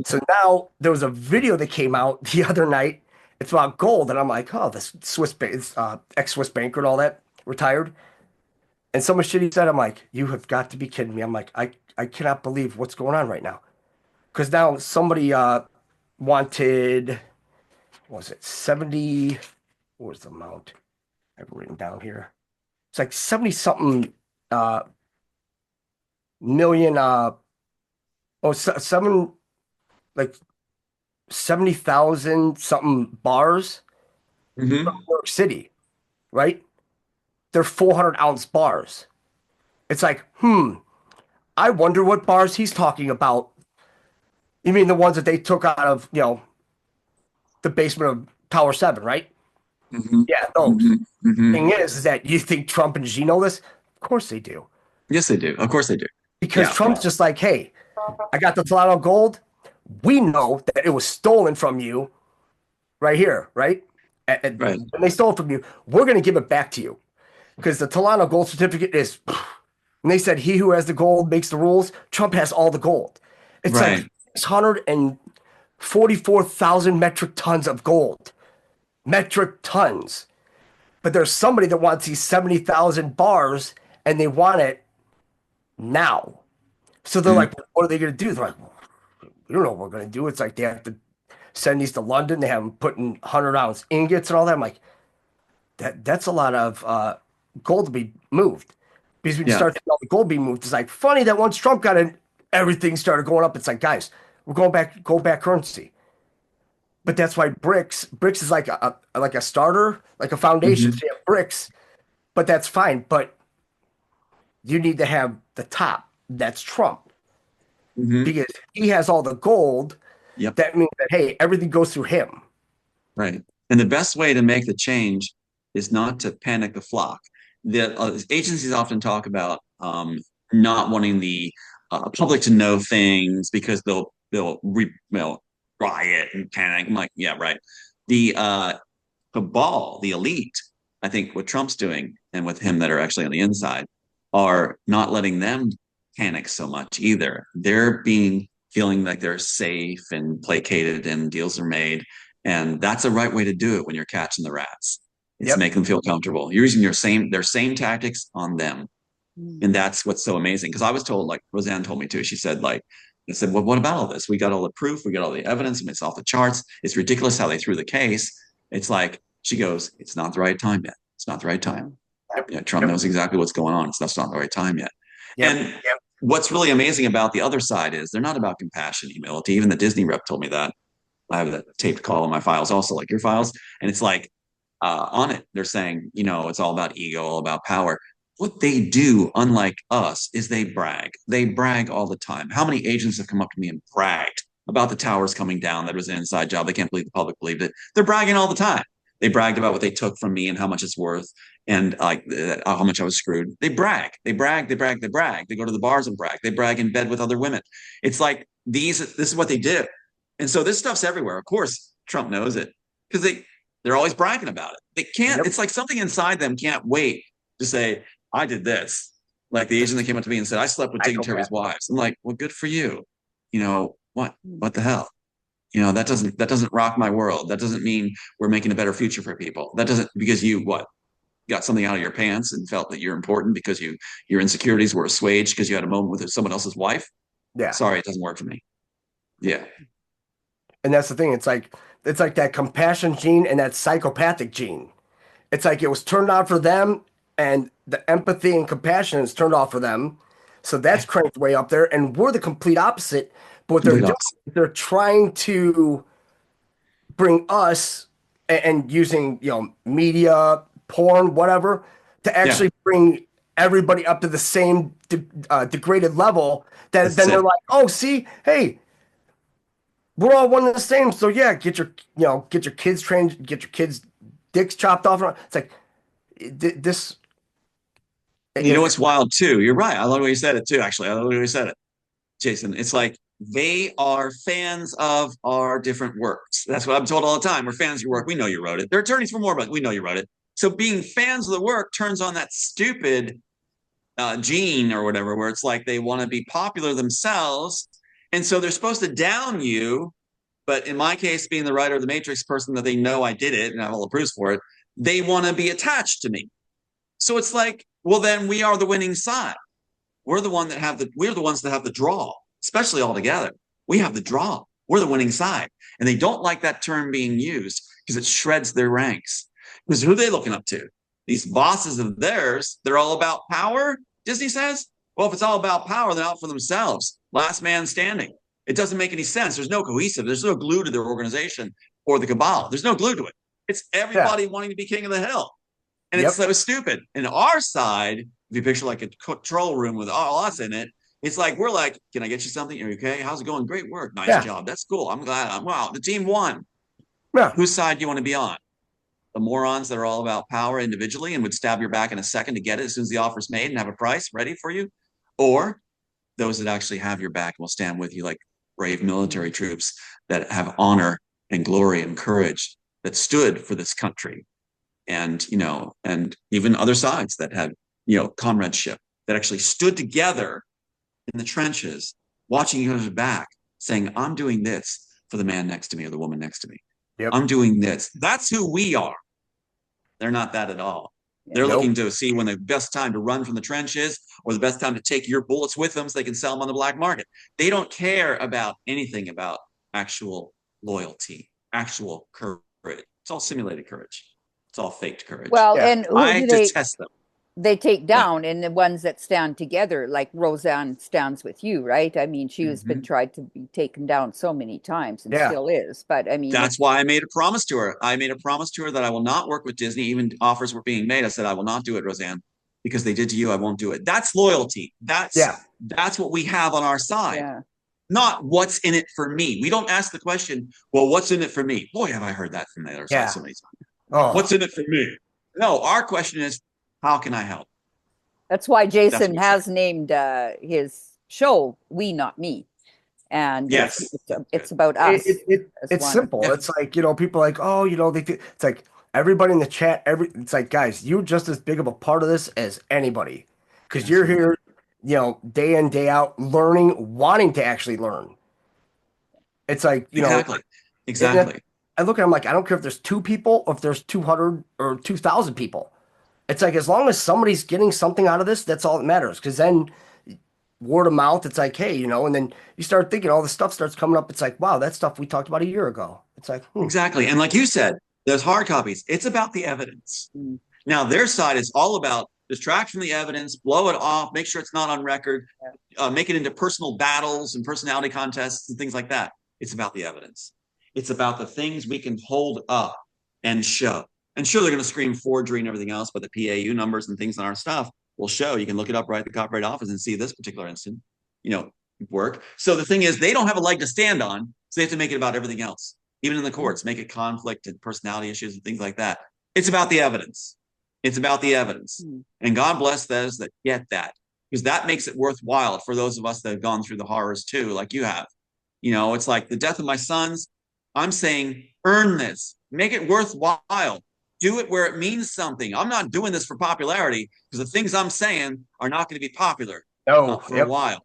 So now there was a video that came out the other night. It's about gold. And I'm like, oh, this ex-Swiss banker and all that, retired. And so much shit he said, I'm like, you have got to be kidding me. I'm like, I cannot believe what's going on right now. Because now somebody wanted, what was it, 70, what was the amount? I have it written down here. It's like 70-something million, like 70,000 something bars from New York City, right? They're 400-ounce bars. It's like, I wonder what bars he's talking about. You mean the ones that they took out of, the basement of Tower 7, right? Yeah, those. Thing is that you think Trump and Xi know this? Of course they do. Yes, they do. Of course they do. Because Trump's just like, hey, I got the Toronto gold. We know that it was stolen from you right here, right? And when they stole it from you, we're going to give it back to you. Because the Toronto gold certificate is And they said, he who has the gold makes the rules. Trump has all the gold. It's Right. like 644,000 metric tons of gold. Metric tons. But there's somebody that wants these 70,000 bars and they want it now. So they're like, what are they going to do? They're like, we don't know what we're going to do. It's like they have to send these to London. They have them put in 100-ounce ingots and all that. I'm like, that's a lot of gold to be moved. Because when you start seeing all the gold being moved, it's like funny that once Trump got in, everything started going up. It's like, guys, we're going back gold back currency. But that's why BRICS is like a starter, like a foundation. So you have BRICS, but that's fine. But you need to have the top. That's Trump. Because he has all the gold. Yep. That means that, hey, everything goes through him. Right. And the best way to make the change is not to panic the flock. The agencies often talk about not wanting the public to know things because they'll riot and panic. I'm like, yeah, right. The cabal, the elite, I think what Trump's doing and with him that are actually on the inside are not letting them panic so much either. They're feeling like they're safe and placated and deals are made. And that's the right way to do it when you're catching the rats. It's to make them feel comfortable. You're using their same tactics on them. And that's what's so amazing. Because I was told, like Roseanne told me too, she said, I said, well, what about all this? We got all the proof, we got all the evidence, and it's off the charts. It's ridiculous how they threw the case. It's like, she goes, it's not the right time yet. It's not the right time. Yeah, Trump knows exactly what's going on. It's not the right time yet. And what's really amazing about the other side is they're not about compassion, humility. Even the Disney rep told me that. I have that taped call in my files, also like your files. And it's like on it, they're saying, it's all about ego, all about power. What they do, unlike us, is they brag. They brag all the time. How many agents have come up to me and bragged about the towers coming down? That was an inside job. They can't believe the public believed it. They're bragging all the time. They bragged about what they took from me and how much it's worth and how much I was screwed. They brag. They brag. They brag. They brag. They go to the bars and brag. They brag in bed with other women. It's like this is what they do. And so this stuff's everywhere. Of course, Trump knows it because they're always bragging about it. They can't. It's like something inside them can't wait to say, I did this. Like the agent that came up to me and said, I slept with dignitaries' wives. I'm like, well, good for you. What the hell? That doesn't rock my world. That doesn't mean we're making a better future for people. That doesn't, because you got something out of your pants and felt that you're important because your insecurities were assuaged because you had a moment with someone else's wife. Yeah. Sorry, it doesn't work for me. Yeah. And that's the thing. It's like that compassion gene and that psychopathic gene. It's like it was turned on for them, and the empathy and compassion is turned off for them. So that's cranked way up there, and we're the complete opposite. But what they're doing, they're trying to bring us and using media, porn, whatever, to actually bring everybody up to the same degraded level. Then they're like, oh, see, hey, we're all one and the same. So yeah, get your kids trained, get your kids' dicks chopped off. It's like this. What's wild too? You're right. I love the way you said it too. Actually, I love the way you said it, Jason. It's like they are fans of our different works. That's what I'm told all the time. We're fans of your work. We know you wrote it. They're attorneys for more, but we know you wrote it. So being fans of the work turns on that stupid gene or whatever, where it's like they want to be popular themselves. And so they're supposed to down you. But in my case, being the writer of The Matrix, person that they know I did it and I have all the proofs for it, they want to be attached to me. So it's like, well, then we are the winning side. We're the ones that have the draw, especially all together. We have the draw. We're the winning side. And they don't like that term being used because it shreds their ranks. Because who are they looking up to? These bosses of theirs, they're all about power, Disney says. Well, if it's all about power, they're out for themselves. Last man standing. It doesn't make any sense. There's no cohesive. There's no glue to their organization or the cabal. There's no glue to it. It's everybody wanting to be king of the hill. And it's so stupid. And our side, if you picture like a control room with all us in it, it's like, we're like, can I get you something? Are you okay? How's it going? Great work. Nice job. That's cool. I'm glad. Wow. The team won. Yeah. Whose side do you want to be on? The morons that are all about power individually and would stab your back in a second to get it as soon as the offer's made and have a price ready for you? Or those that actually have your back and will stand with you, like brave military troops that have honor and glory and courage that stood for this country. And, and even other sides that have, comradeship that actually stood together in the trenches, watching each other's back, saying, I'm doing this for the man next to me or the woman next to me. Yep. I'm doing this. That's who we are. They're not that at all. They're Nope. looking to see when the best time to run from the trench is, or the best time to take your bullets with them so they can sell them on the black market. They don't care about anything about actual loyalty, actual courage. It's all simulated courage. It's all faked courage. Well, Yeah. and who I do they detest them. they take down? And the ones that stand together, like Roseanne stands with you, right? I mean, she has been tried to be taken down so many times and Yeah. still is. But I mean, That's why I made a promise to her. I made a promise to her that I will not work with Disney. Even offers were being made. I said, I will not do it, Roseanne, because they did to you. I won't do it. That's loyalty. That's what we have on our side. yeah. Not what's in it for me. We don't ask the question, well, what's in it for me? Boy, have I heard that from the other side so many times. Oh. What's in it for me? No, our question is, how can I help? That's why Jason has named his show "We Not Me," and Yes, it's about us. It's simple. Yeah. It's like, people are like, oh, it's like everybody in the chat. It's like, guys, you're just as big of a part of this as anybody, because you're here, day in, day out, learning, wanting to actually learn. It's like, exactly. I look at them like, I don't care if there's 2 people or if there's 200 or 2,000 people. It's like, as long as somebody's getting something out of this, that's all that matters. Because then word of mouth, it's like, hey, and then you start thinking, all the stuff starts coming up. It's like, wow, that stuff we talked about a year ago. It's like, Exactly. And like you said, there's hard copies. It's about the evidence. Now, their side is all about distract from the evidence, blow it off, make sure it's not on record, make it into personal battles and personality contests and things like that. It's about the evidence. It's about the things we can hold up and show. And sure, they're going to scream forgery and everything else, but the PAU numbers and things on our stuff will show. You can look it up right at the Copyright Office and see this particular instant, work. So the thing is, they don't have a leg to stand on, so they have to make it about everything else. Even in the courts, make it conflict and personality issues and things like that. It's about the evidence. It's about the evidence. And God bless those that get that, because that makes it worthwhile for those of us that have gone through the horrors too, like you have. It's like the death of my sons. I'm saying, earn this, make it worthwhile. Do it where it means something. I'm not doing this for popularity, because the things I'm saying are not going to be popular for a while.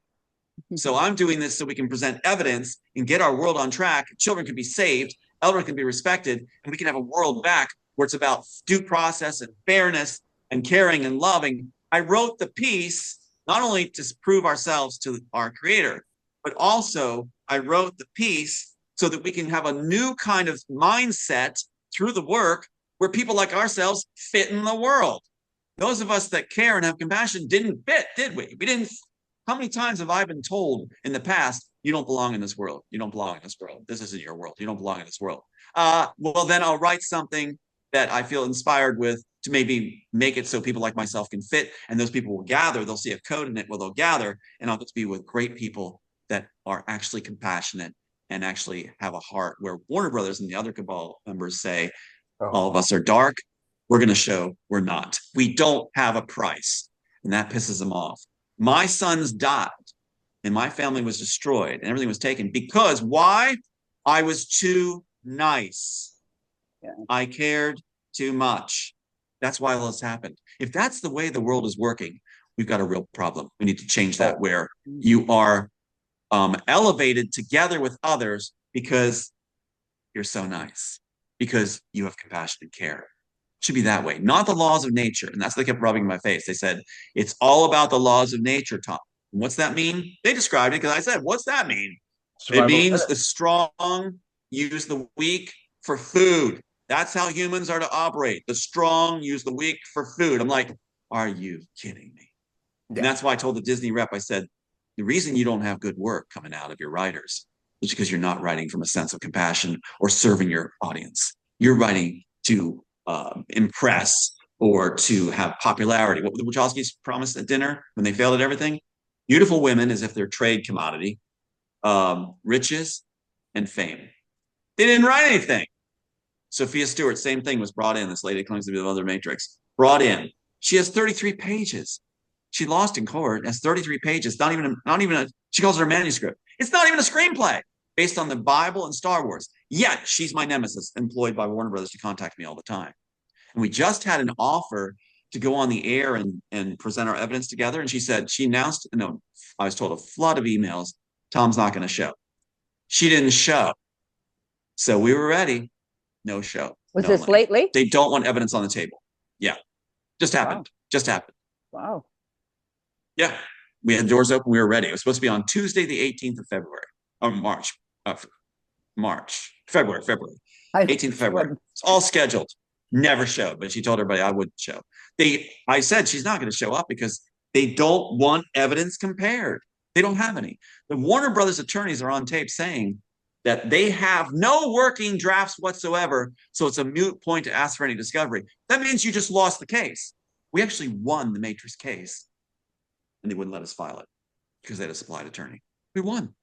So I'm doing this so we can present evidence and get our world on track. Children can be saved, elderly can be respected, and we can have a world back where it's about due process and fairness and caring and loving. I wrote the piece not only to prove ourselves to our creator, but also I wrote the piece so that we can have a new kind of mindset through the work where people like ourselves fit in the world. Those of us that care and have compassion didn't fit, did we? We didn't. How many times have I been told in the past, you don't belong in this world. You don't belong in this world. This isn't your world. You don't belong in this world. Well, then I'll write something that I feel inspired with to maybe make it so people like myself can fit, and those people will gather. They'll see a code in it where they'll gather, and I'll get to be with great people that are actually compassionate and actually have a heart, where Warner Brothers and the other cabal members say, all of us are dark. We're going to show we're not. We don't have a price. And that pisses them off. My sons died and my family was destroyed and everything was taken because why? I was too nice. I cared too much. That's why all this happened. If that's the way the world is working, we've got a real problem. We need to change that, where you are elevated together with others because you're so nice, because you have compassion and care. It should be that way, not the laws of nature. And that's what they kept rubbing in my face. They said, it's all about the laws of nature, Tom. And what's that mean? They described it because I said, what's that mean? It means the strong use the weak for food. That's how humans are to operate. The strong use the weak for food. I'm like, are you kidding me? Yeah. And that's why I told the Disney rep, I said, the reason you don't have good work coming out of your writers is because you're not writing from a sense of compassion or serving your audience. You're writing to impress or to have popularity. What the Wachowskis promised at dinner when they failed at everything? Beautiful women as if they're trade commodity, riches and fame. They didn't write anything. Sophia Stewart, same thing, was brought in. This lady claims to be the Mother Matrix. Brought in. She has 33 pages. She lost in court. Has 33 pages. Not even she calls it her manuscript. It's not even a screenplay based on the Bible and Star Wars. Yet she's my nemesis, employed by Warner Brothers to contact me all the time. And we just had an offer to go on the air and present our evidence together. And she announced, no, I was told a flood of emails, Tom's not going to show. She didn't show. So we were ready. No show. Was no this money. lately? They don't want evidence on the table. Yeah. Just happened. Wow. Just happened. Wow. Yeah. We had doors open. We were ready. It was supposed to be on Tuesday, the 18th of February, or February, 18th of February. It's all scheduled. Never showed, but she told everybody I wouldn't show. I said she's not going to show up because they don't want evidence compared. They don't have any. The Warner Brothers attorneys are on tape saying that they have no working drafts whatsoever, so it's a moot point to ask for any discovery. That means you just lost the case. We actually won the Matrix case, and they wouldn't let us file it because they had a supplied attorney. We won.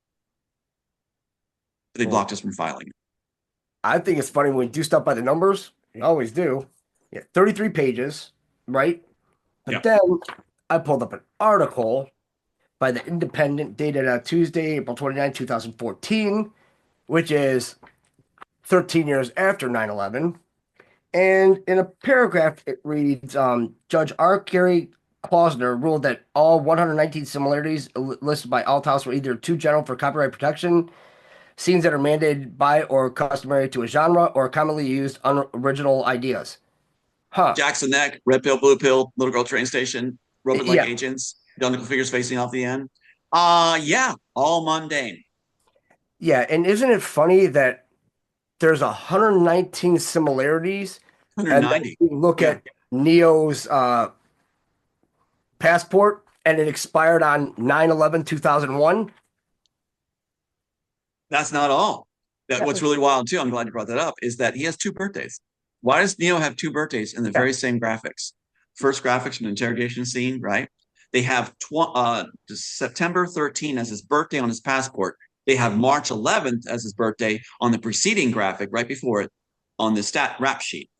But they blocked us from filing it. I think it's funny when we do stuff by the numbers. We always do. Yeah, 33 pages, right? But then I pulled up an article by the Independent dated Tuesday, April 29, 2014, which is 13 years after 9/11. And in a paragraph, it reads, Judge R. Gary Klausner ruled that all 119 similarities listed by Althouse were either too general for copyright protection, scenes that are mandated by or customary to a genre, or commonly used unoriginal ideas. Jackson Neck, red pill, blue pill, little girl train station, robot-like agents, identical figures facing off the end. Yeah, all mundane. Yeah, and isn't it funny that there's 119 similarities? 190. And you look at Neo's passport, and it expired on 9/11/2001. That's not all. What's really wild too, I'm glad you brought that up, is that he has 2 birthdays. Why does Neo have 2 birthdays in the very same graphics? First graphics from an interrogation scene, right? They have September 13 as his birthday on his passport. They have March 11th as his birthday on the preceding graphic right before it on the rap sheet.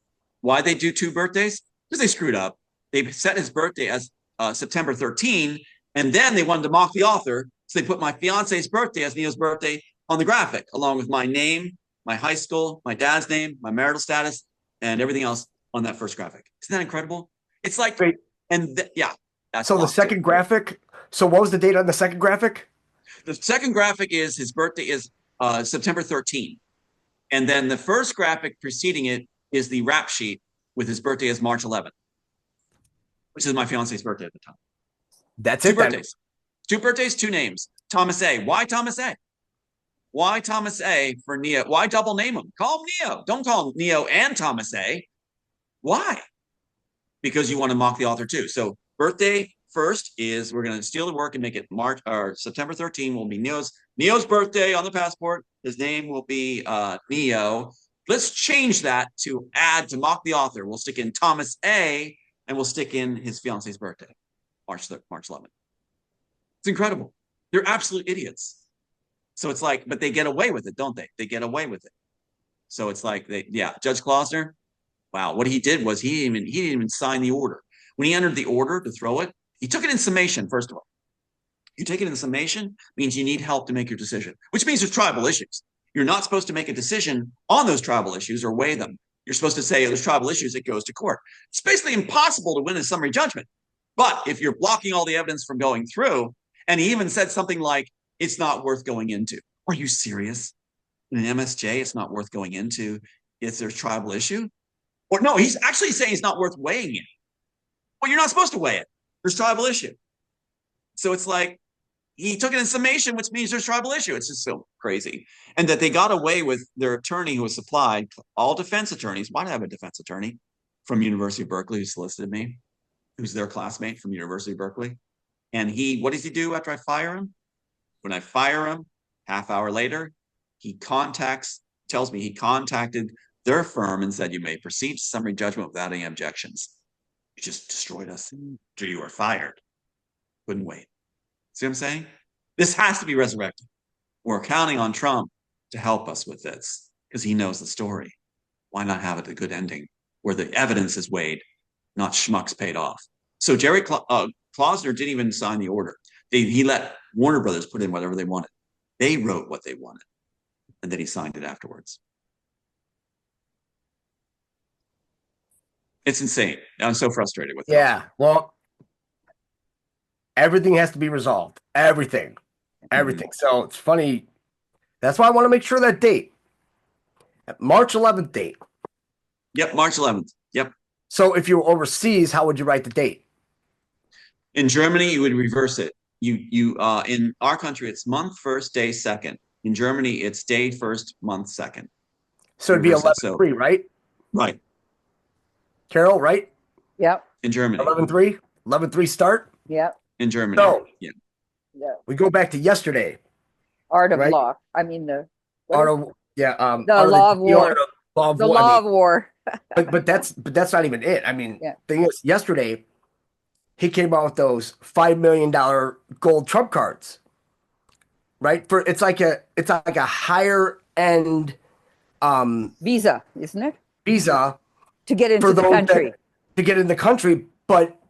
Why they do 2 birthdays? Because they screwed up. They set his birthday as September 13, and then they wanted to mock the author, so they put my fiance's birthday as Neo's birthday on the graphic, along with my name, my high school, my dad's name, my marital status, and everything else on that first graphic. Isn't that incredible? It's like, that's so the second graphic. So what was the date on the second graphic? The second graphic is his birthday is September 13. And then the first graphic preceding it is the rap sheet with his birthday as March 11th, which is my fiance's birthday at the time. That's 2 it. birthdays. 2 birthdays, 2 names. Thomas A. Why Thomas A? Why Thomas A for Neo? Why double name him? Call him Neo. Don't call him Neo and Thomas A. Why? Because you want to mock the author too. So birthday first is we're going to steal the work and make it March or September 13 will be Neo's birthday on the passport. His name will be Neo. Let's change that to add to mock the author. We'll stick in Thomas A and we'll stick in his fiance's birthday, March 11th. It's incredible. They're absolute idiots. So it's like, but they get away with it, don't they? They get away with it. So it's like, Judge Klausner, wow, what he did was he didn't even sign the order. When he entered the order to throw it, he took it in summation, first of all. You take it in summation means you need help to make your decision, which means there's tribal issues. You're not supposed to make a decision on those tribal issues or weigh them. You're supposed to say, there's tribal issues, it goes to court. It's basically impossible to win a summary judgment. But if you're blocking all the evidence from going through, and he even said something like, it's not worth going into. Are you serious? In an MSJ, it's not worth going into. Is there a tribal issue? Or no, he's actually saying it's not worth weighing it. Well, you're not supposed to weigh it. There's tribal issue. So it's like, he took it in summation, which means there's tribal issue. It's just so crazy. And that they got away with their attorney who was supplied, all defense attorneys. Why do I have a defense attorney from University of Berkeley who solicited me, who's their classmate from University of Berkeley? And what does he do after I fire him? When I fire him, half hour later, tells me he contacted their firm and said, you may proceed to summary judgment without any objections. You just destroyed us. You were fired. Couldn't wait. See what I'm saying? This has to be resurrected. We're counting on Trump to help us with this because he knows the story. Why not have it a good ending where the evidence is weighed, not schmucks paid off? So Jerry Klausner didn't even sign the order. He let Warner Brothers put in whatever they wanted. They wrote what they wanted, and then he signed it afterwards. It's insane. I'm so frustrated with it. Yeah. Well, everything has to be resolved. Everything. Everything. So it's funny. That's why I want to make sure that date. March 11th date. Yep, March 11th. Yep. So if you were overseas, how would you write the date? In Germany, you would reverse it. In our country, it's month first, day second. In Germany, it's day first, month second. So it'd be 11-3, right? Right. Carol, right? Yep. In Germany. 11-3? 11-3 start? Yep. In Germany. So, yeah. We go back to yesterday. Art of right? law. I mean the Art of, yeah. the law of war. The law of war. but that's not even it. I mean, thing is, yesterday he came out with those $5 million gold trump cards, right? It's like a higher end visa, isn't it? Visa to get into the country. To get in the country, but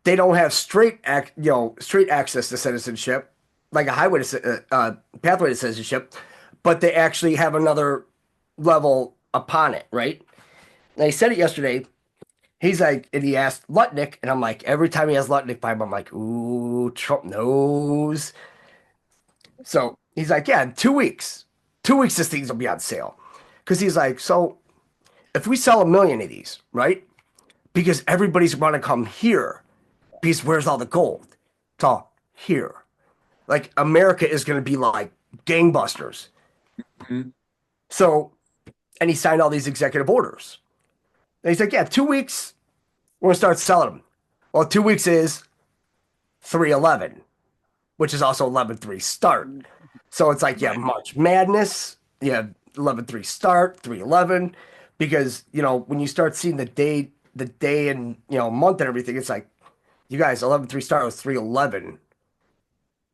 they don't have straight access to citizenship, like a highway to pathway to citizenship, but they actually have another level upon it, right? And he said it yesterday. He's like, and he asked Lutnick, and I'm like, every time he has Lutnick by him, I'm like, ooh, Trump knows. So he's like, yeah, in 2 weeks. 2 weeks, this thing's will be on sale. Because he's like, so if we sell 1 million of these, right? Because everybody's going to come here. Because where's all the gold? It's all here. Like, America is going to be like gangbusters. Mm-hmm. So, and he signed all these executive orders. And he's like, yeah, 2 weeks, we're going to start selling them. Well, 2 weeks is 3/11, which is also 11/3 start. So it's like, yeah, March Madness, yeah, 11/3 start, 3/11, because, when you start seeing the day and, month and everything, it's like, you guys, 11/3 start with 3/11,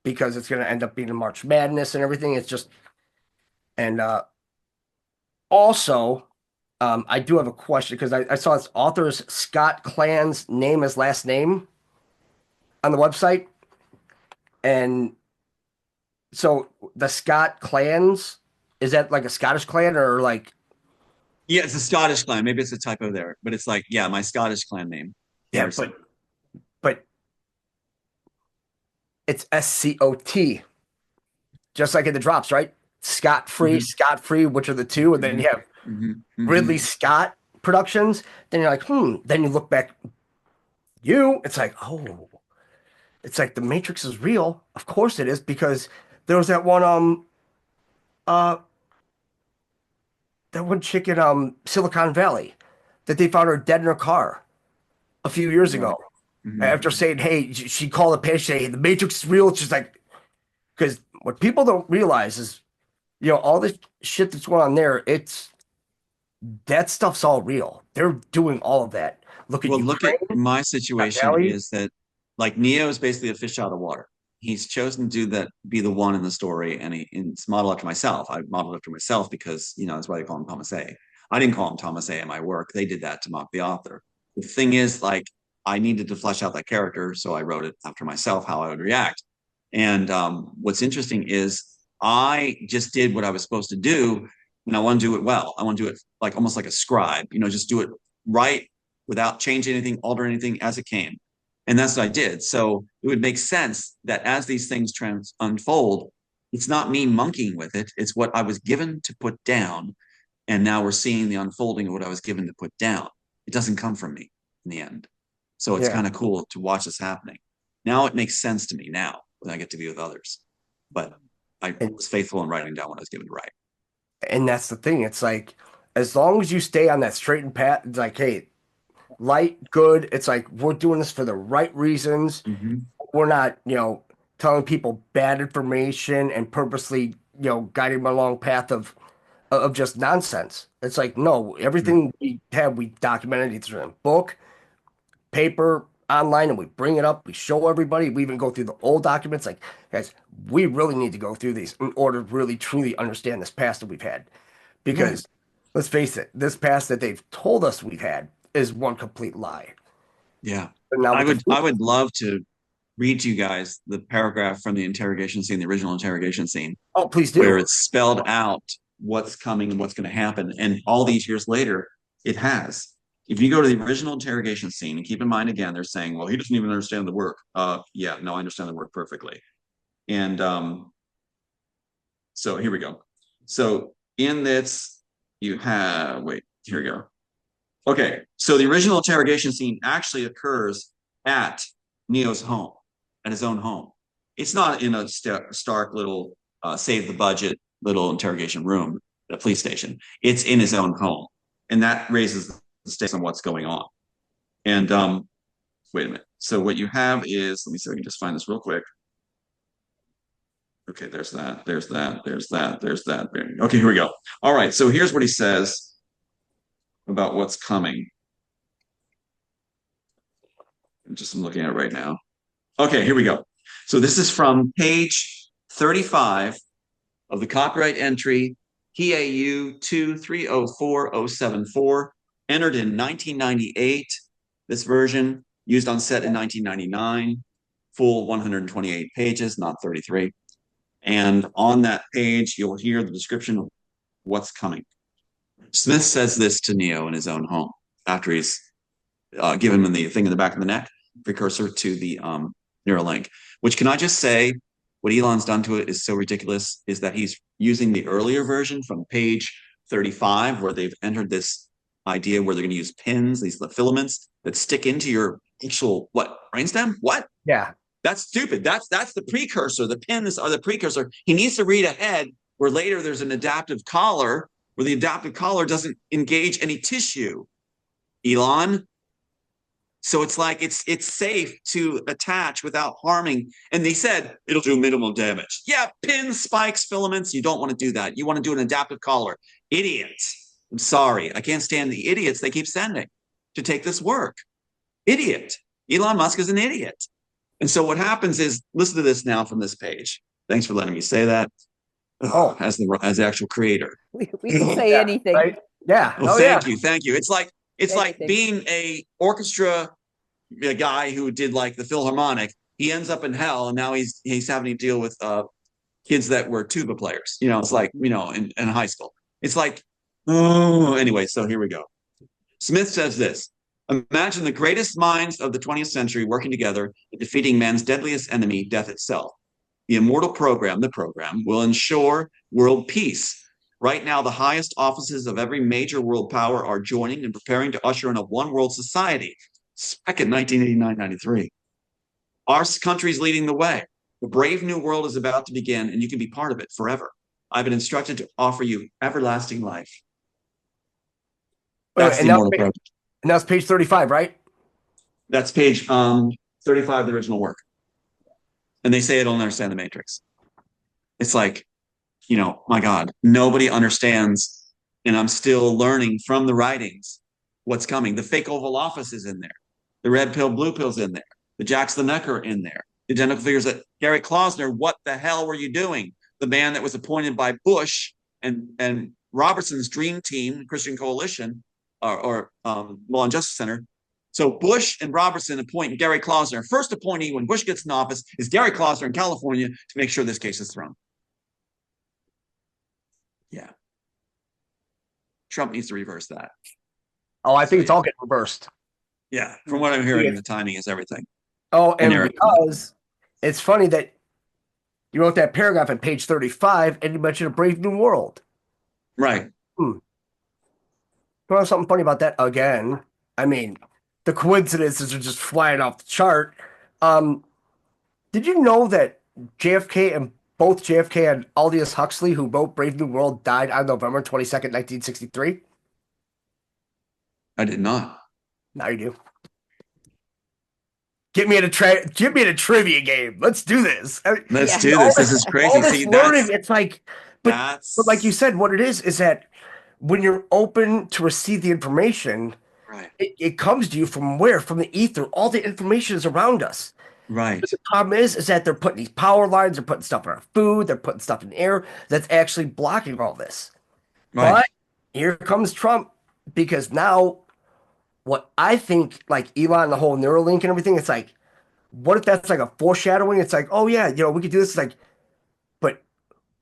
because it's going to end up being a March Madness and everything. It's just, and also, I do have a question, because I saw this author's Scott Clan's name as last name on the website. And so the Scott clans, is that like a Scottish clan or like? Yeah, it's a Scottish clan. Maybe it's a typo there, but it's like, yeah, my Scottish clan name. Yeah, but it's SCOT, just like in the drops, right? Scott-free, Scott-free, which are the two, and then you have Ridley Scott Productions. Then you're like, Then you look back, it's like, oh, it's like the Matrix is real. Of course it is, because there was that one chick in Silicon Valley that they found her dead in her car a few years ago. After saying, hey, she called the patient, saying, hey, the Matrix is real. It's just like, because what people don't realize is, all this shit that's going on there, that stuff's all real. They're doing all of that. Look at my situation is that, like, Neo is basically a fish out of water. He's chosen to be the one in the story, and it's modeled after myself. I modeled after myself because, that's why they call him Thomas A. I didn't call him Thomas A in my work. They did that to mock the author. The thing is, like, I needed to flesh out that character, so I wrote it after myself, how I would react. And what's interesting is I just did what I was supposed to do, and I want to do it well. I want to do it like almost like a scribe, just do it right without changing anything, alter anything as it came. And that's what I did. So it would make sense that as these things unfold, it's not me monkeying with it. It's what I was given to put down. And now we're seeing the unfolding of what I was given to put down. It doesn't come from me in the end. So it's kind of cool to watch this happening. Now it makes sense to me now when I get to be with others. But I was faithful in writing down what I was given to write. And that's the thing. It's like, as long as you stay on that straight and path, it's like, hey, light, good. It's like, we're doing this for the right reasons. We're not, telling people bad information and purposely, guiding them along path of just nonsense. It's like, no, everything we documented either in book, paper, online, and we bring it up. We show everybody. We even go through the old documents. Like, guys, we really need to go through these in order to really truly understand this past that we've had. Because let's face it, this past that they've told us we've had is one complete lie. Yeah. I would love to read to you guys the paragraph from the interrogation scene, the original interrogation scene. Oh, please do. Where it's spelled out what's coming and what's going to happen. And all these years later, it has. if you go to the original interrogation scene, and keep in mind again, they're saying, well, he doesn't even understand the work. Yeah, no, I understand the work perfectly. And so here we go. So in this, you have, wait, here we go. Okay, so the original interrogation scene actually occurs at Neo's home, at his own home. It's not in a stark little save the budget little interrogation room at a police station. It's in his own home. And that raises the stakes on what's going on. And wait a minute. So what you have is, let me see if I can just find this real quick. Okay, there's that, there's that, there's that, there's that. Okay, here we go. All right, so here's what he says about what's coming. I'm just looking at it right now. Okay, here we go. So this is from page 35 of the copyright entry PAU 2304074, entered in 1998. This version used on set in 1999, full 128 pages, not 33. And on that page, you'll hear the description of what's coming. Smith says this to Neo in his own home after he's given him the thing in the back of the neck, precursor to the Neuralink, which, can I just say, what Elon's done to it is so ridiculous, is that he's using the earlier version from page 35, where they've entered this idea where they're going to use pins, these filaments that stick into your actual, what, brainstem? What? Yeah. That's stupid. That's the precursor. The pins are the precursor. He needs to read ahead, where later there's an adaptive collar, where the adaptive collar doesn't engage any tissue. Elon. So it's like it's safe to attach without harming. And they said it'll do minimal damage. Yeah, pins, spikes, filaments. You don't want to do that. You want to do an adaptive collar. Idiots. I'm sorry. I can't stand the idiots they keep sending to take this work. Idiot. Elon Musk is an idiot. And so what happens is, listen to this now from this page. Thanks for letting me say that. Oh, as the actual creator. We can say anything. Right? Yeah. Well, thank you. It's like being a orchestra guy who did like the Philharmonic. He ends up in hell, and now he's having to deal with kids that were tuba players. You know, it's like, you know, in high school. It's like, oh, anyway. So here we go. Smith says this: imagine the greatest minds of the 20th century working together in defeating man's deadliest enemy, death itself. The immortal program, will ensure world peace. Right now, the highest offices of every major world power are joining and preparing to usher in a one world society. It's back in 1989-93. Our country's leading the way. The brave new world is about to begin, and you can be part of it forever. I've been instructed to offer you everlasting life. That's the immortal program. And that's page 35, right? That's page 35 of the original work. And they say I don't understand the Matrix. It's like, you know, my God, nobody understands, and I'm still learning from the writings what's coming. The fake Oval Office is in there. The red pill, blue pill's in there. The Jacks the Necker are in there. The identical figures that Gary Klausner, what the hell were you doing? The man that was appointed by Bush and Robertson's dream team, Christian Coalition, or Law and Justice Center. So Bush and Robertson appoint Gary Klausner. First appointee when Bush gets in office is Gary Klausner in California to make sure this case is thrown. Yeah. Trump needs to reverse that. Oh, I think it's all getting reversed. Yeah. From what I'm hearing, the timing is everything. Oh, and because it's funny that you wrote that paragraph on page 35 and you mentioned a brave new world. Right. You know something funny about that again? I mean, the coincidences are just flying off the chart. Did you know that both JFK and Aldous Huxley, who wrote Brave New World, died on November 22nd, 1963? I did not. Now you do. Get me in a trivia game. Let's do this. Let's do this. This is crazy. All this learning, it's like, but like you said, what it is that when you're open to receive the information, right, it comes to you from where? From the ether. All the information is around us. Right. But the problem is that they're putting these power lines, they're putting stuff in our food, they're putting stuff in the air that's actually blocking all this. Right. But here comes Trump, because now what I think, like Elon, the whole Neuralink and everything, it's like, what if that's like a foreshadowing? It's like, oh yeah, we could do this. It's like, but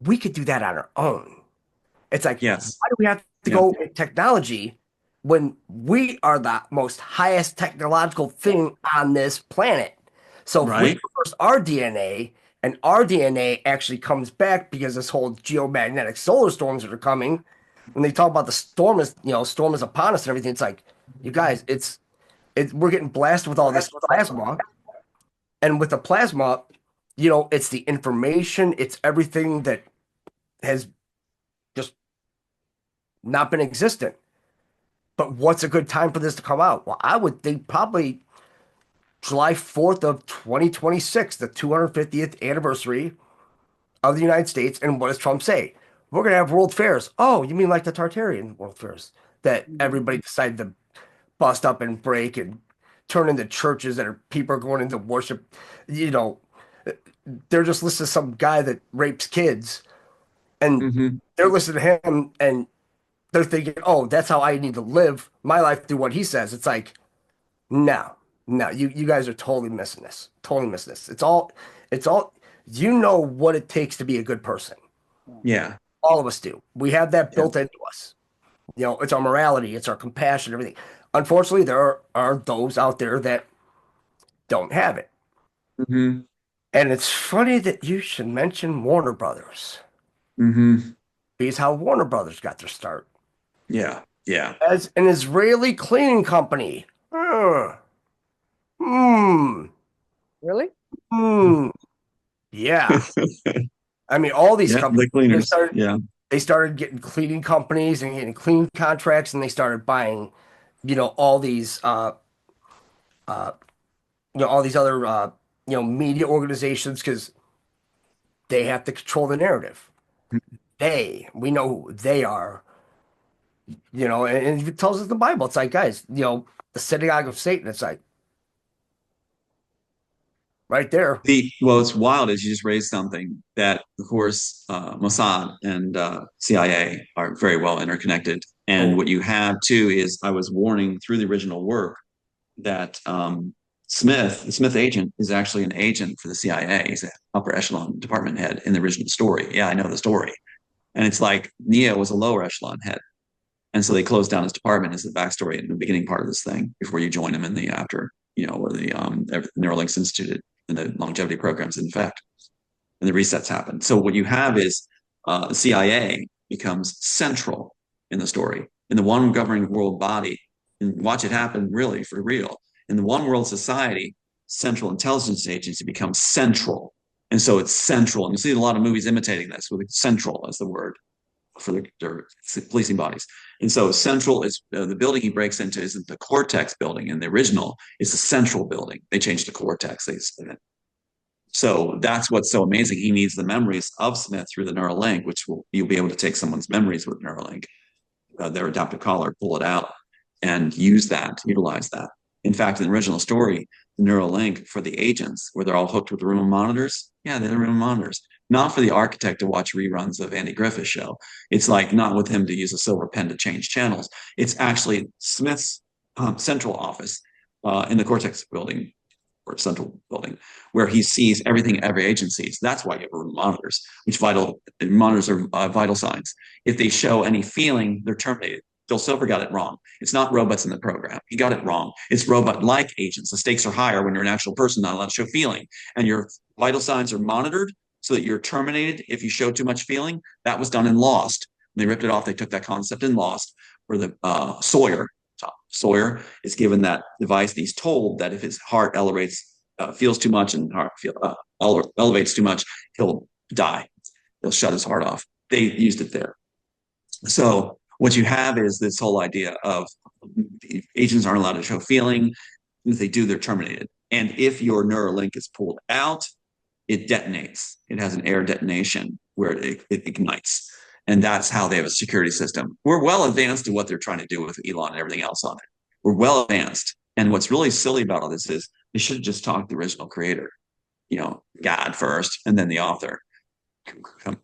we could do that on our own. It's like, yes, why do we have to go with technology when we are the most highest technological thing on this planet. So if we Right. reverse our DNA and our DNA actually comes back because this whole geomagnetic solar storms that are coming, when they talk about the storm is, storm is upon us and everything, it's like, you guys, we're getting blasted with all this plasma. And with the plasma, it's the information, it's everything that has just not been existent. But what's a good time for this to come out? Well, I would think probably July 4th of 2026, the 250th anniversary of the United States. And what does Trump say? We're going to have world fairs. Oh, you mean like the Tartarian world fairs that everybody decided to bust up and break and turn into churches that are people are going into worship. They're just listening to some guy that rapes kids and Mm-hmm. they're listening to him and they're thinking, oh, that's how I need to live my life through what he says. It's like, no, no, you guys are totally missing this. Totally missing this. It's all, what it takes to be a good person. Yeah. All of us do. We have that Yeah. built into us. It's our morality, it's our compassion, everything. Unfortunately, there are those out there that don't have it. Mm-hmm. And it's funny that you should mention Warner Brothers, Mm-hmm. because how Warner Brothers got their start Yeah. Yeah. as an Israeli cleaning company. Uh, hmm. Really? Hmm. Yeah. I mean, all these Yeah. companies The cleaners. started Yeah. they started getting cleaning companies and getting clean contracts, and they started buying, all these all these other media organizations because they have to control the narrative. We know who they are, and it tells us in the Bible. It's like, guys, the synagogue of Satan. It's like right there. What's wild is you just raised something that, of course, Mossad and CIA are very well interconnected. And Oh, what you have too is I was warning through the original work that the Smith agent, is actually an agent for the CIA. He's an upper echelon department head in the original story. Yeah, I know the story. And it's like Neo was a lower echelon head. And so they closed down his department as the backstory in the beginning part of this thing before you join him in the after, where the Neuralinks instituted and the longevity programs in effect and the resets happen. So what you have is the CIA becomes central in the story, in the one governing world body, and watch it happen really for real. In the one world society, central intelligence agency becomes central. And so it's central. And you see a lot of movies imitating this with central as the word for their policing bodies. And so central is the building he breaks into isn't the Cortex building in the original, it's the central building. They changed the Cortex. So that's what's so amazing. He needs the memories of Smith through the neural link, which you'll be able to take someone's memories with Neuralink, their adaptive collar, pull it out, and utilize that. In fact, in the original story, the neural link for the agents, where they're all hooked with the room monitors, they're the room monitors. Not for the architect to watch reruns of Andy Griffith's show. It's like not with him to use a silver pen to change channels. It's actually Smith's central office in the Cortex building or central building, where he sees everything every agent sees. That's why you have room monitors, which monitors are vital signs. If they show any feeling, they're terminated. Bill Silver got it wrong. It's not robots in the program. He got it wrong. It's robot-like agents. The stakes are higher when you're an actual person not allowed to show feeling. And your vital signs are monitored so that you're terminated if you show too much feeling. That was done in Lost. When they ripped it off, they took that concept in Lost, where the Sawyer is given that device. He's told that if his heart feels too much and elevates too much, he'll die. They'll shut his heart off. They used it there. So what you have is this whole idea of the agents aren't allowed to show feeling. If they do, they're terminated. And if your Neuralink is pulled out, it detonates. It has an air detonation where it ignites. And that's how they have a security system. We're well advanced to what they're trying to do with Elon and everything else on it. We're well advanced. And what's really silly about all this is they should have just talked to the original creator, God first, and then the author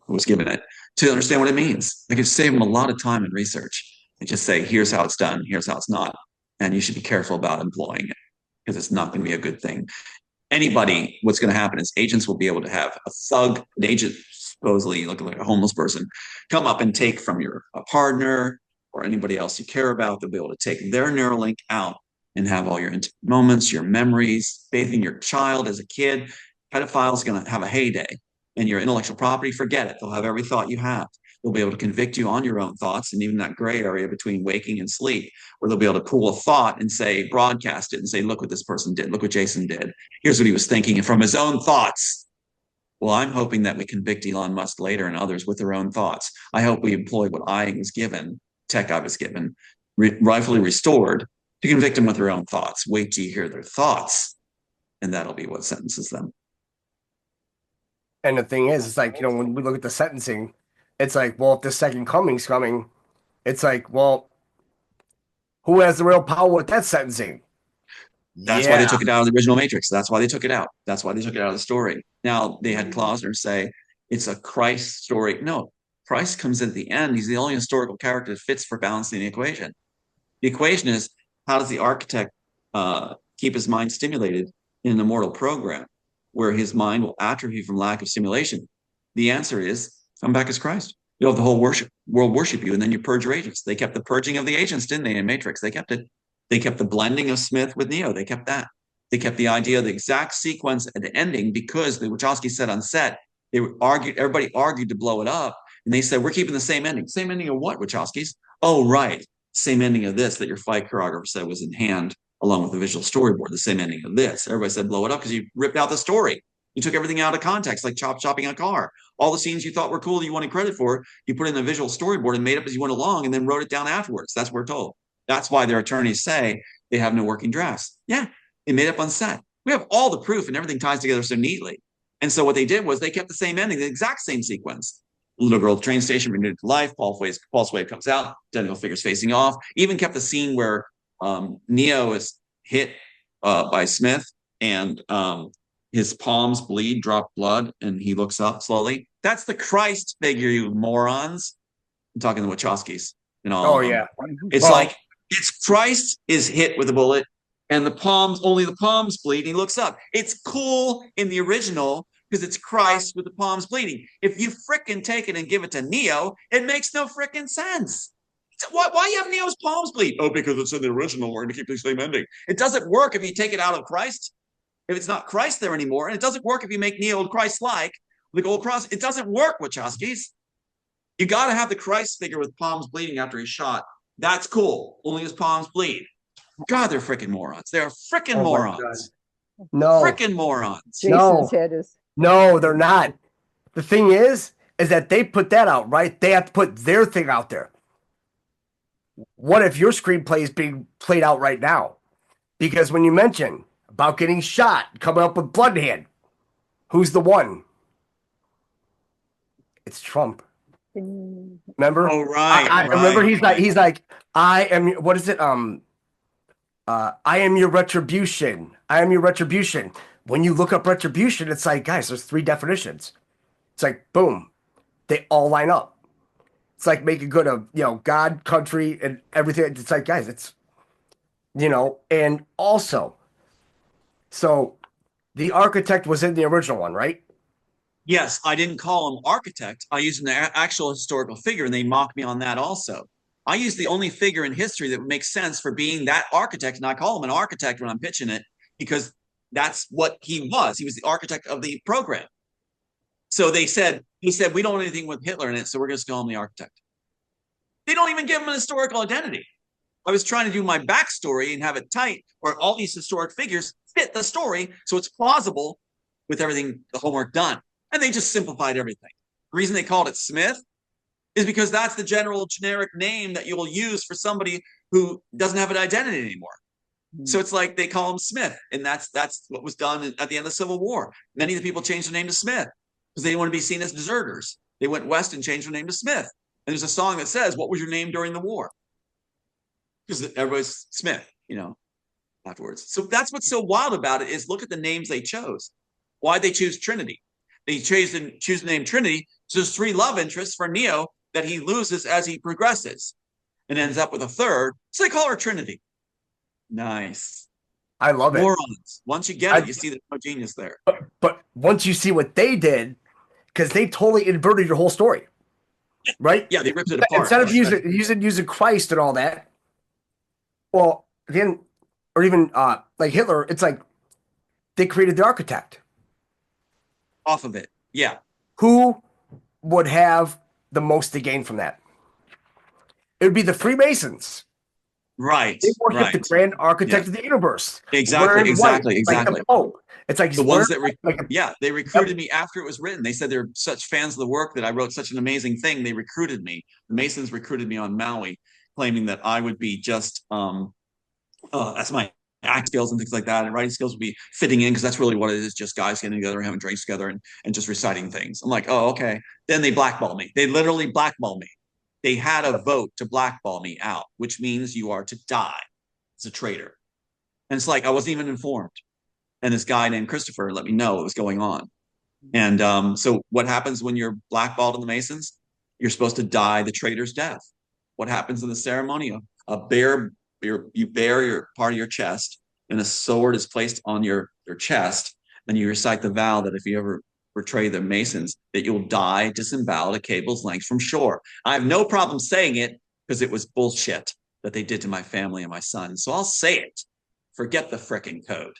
who was given it, to understand what it means. They could save them a lot of time and research and just say, here's how it's done, here's how it's not. And you should be careful about employing it because it's not going to be a good thing. What's going to happen is agents will be able to have an agent supposedly looking like a homeless person come up and take from your partner or anybody else you care about. They'll be able to take their Neuralink out and have all your intimate moments, your memories, bathing your child as a kid. Pedophile's going to have a heyday, and your intellectual property, forget it. They'll have every thought you have. They'll be able to convict you on your own thoughts, and even that gray area between waking and sleep, where they'll be able to pull a thought and say, broadcast it and say, look what this person did. Look what Jason did. Here's what he was thinking from his own thoughts. Well, I'm hoping that we convict Elon Musk later and others with their own thoughts. I hope we employ what I was given, tech I was given, rightfully restored, to convict them with their own thoughts. Wait till you hear their thoughts, and that'll be what sentences them. And the thing is, it's like, when we look at the sentencing, it's like, well, if the second coming's coming, it's like, well, who has the real power with that sentencing? That's why they took it out of the original Matrix. That's why they took it out. That's why they took it out of the story. Now, they had Klausner say it's a Christ story. No, Christ comes in at the end. He's the only historical character that fits for balancing the equation. The equation is, how does the architect keep his mind stimulated in an immortal program where his mind will atrophy from lack of stimulation? The answer is, come back as Christ. You'll have the whole world worship you, and then you purge your agents. They kept the purging of the agents, didn't they, in Matrix? They kept it. They kept the blending of Smith with Neo. They kept that. They kept the idea of the exact sequence at the ending, because the Wachowski said on set, everybody argued to blow it up, and they said, we're keeping the same ending. Same ending of what, Wachowskis? Oh, right. Same ending of this that your fight choreographer said was in hand, along with the visual storyboard, the same ending of this. Everybody said, blow it up, because you ripped out the story. You took everything out of context, like chopping a car. All the scenes you thought were cool that you wanted credit for, you put in a visual storyboard and made up as you went along, and then wrote it down afterwards. That's what we're told. That's why their attorneys say they have no working drafts. Yeah, they made up on set. We have all the proof, and everything ties together so neatly. And so what they did was they kept the same ending, the exact same sequence. Little girl at the train station, renewed to life, pulse wave comes out, identical figures facing off. Even kept the scene where Neo is hit by Smith, and his palms bleed, drop blood, and he looks up slowly. That's the Christ figure, you morons. I'm talking to the Wachowskis and all. Oh, yeah. It's like, it's Christ is hit with a bullet, and only the palms bleed, and he looks up. It's cool in the original because it's Christ with the palms bleeding. If you frickin' take it and give it to Neo, it makes no frickin' sense. Why you have Neo's palms bleed? Oh, because it's in the original. We're going to keep the same ending. It doesn't work if you take it out of Christ. If it's not Christ there anymore, and it doesn't work if you make Neo Christ-like, the gold cross. It doesn't work, Wachowskis. You got to have the Christ figure with palms bleeding after he's shot. That's cool. Only his palms bleed. God, they're freaking morons. They're freaking morons. No. Freaking morons. Jason's head is. No, they're not. The thing is that they put that out, right? They have to put their thing out there. What if your screenplay is being played out right now? Because when you mention about getting shot, coming up with blood hand, who's the one? It's Trump. Remember? Oh, right. I remember he's like, I am, what is it? I am your retribution. I am your retribution. When you look up retribution, it's like, guys, there's 3 definitions. It's like, boom, they all line up. It's like making good of, God, country, and everything. It's like, guys, it's, and also, so the architect was in the original one, right? Yes, I didn't call him architect. I used an actual historical figure, and they mocked me on that also. I used the only figure in history that makes sense for being that architect, and I call him an architect when I'm pitching it, because that's what he was. He was the architect of the program. So he said, we don't want anything with Hitler in it, so we're going to call him the architect. They don't even give him an historical identity. I was trying to do my backstory and have it tight, where all these historic figures fit the story, so it's plausible with everything, the homework done. And they just simplified everything. The reason they called it Smith is because that's the generic name that you will use for somebody who doesn't have an identity anymore. So it's like they call him Smith, and that's what was done at the end of the Civil War. Many of the people changed their name to Smith because they didn't want to be seen as deserters. They went west and changed their name to Smith. And there's a song that says, "What was your name during the war?" Because everybody's Smith, afterwards. So that's what's so wild about it is look at the names they chose. Why'd they choose Trinity? They choose the name Trinity. So there's 3 love interests for Neo that he loses as he progresses and ends up with a 3rd. So they call her Trinity. Nice. I love it. Morons. Once you get it, you see there's no genius there. But once you see what they did, because they totally inverted your whole story. right? Yeah, they ripped it apart. Instead of using Christ and all that, well, again, or even like Hitler, it's like they created the architect. Off of it. Yeah. Who would have the most to gain from that? It would be the Freemasons. Right. They worship Right. the grand architect of the universe. Exactly. Exactly. Exactly. Like the Pope. It's like the ones that they recruited Yep. me after it was written. They said they're such fans of the work that I wrote such an amazing thing. They recruited me. The Masons recruited me on Maui, claiming that I would be just that's my act skills and things like that, and writing skills would be fitting in because that's really what it is, just guys getting together and having drinks together and just reciting things. I'm like, oh, okay. Then they blackball me. They literally blackball me. They had a vote to blackball me out, which means you are to die as a traitor. And it's like I wasn't even informed. And this guy named Christopher let me know what was going on. And so what happens when you're blackballed in the Masons? You're supposed to die the traitor's death. What happens in the ceremony? You bare your part of your chest, and a sword is placed on your chest, and you recite the vow that if you ever betray the Masons, that you'll die disemboweled a cable's length from shore. I have no problem saying it because it was bullshit that they did to my family and my son. So I'll say it. Forget the frickin' code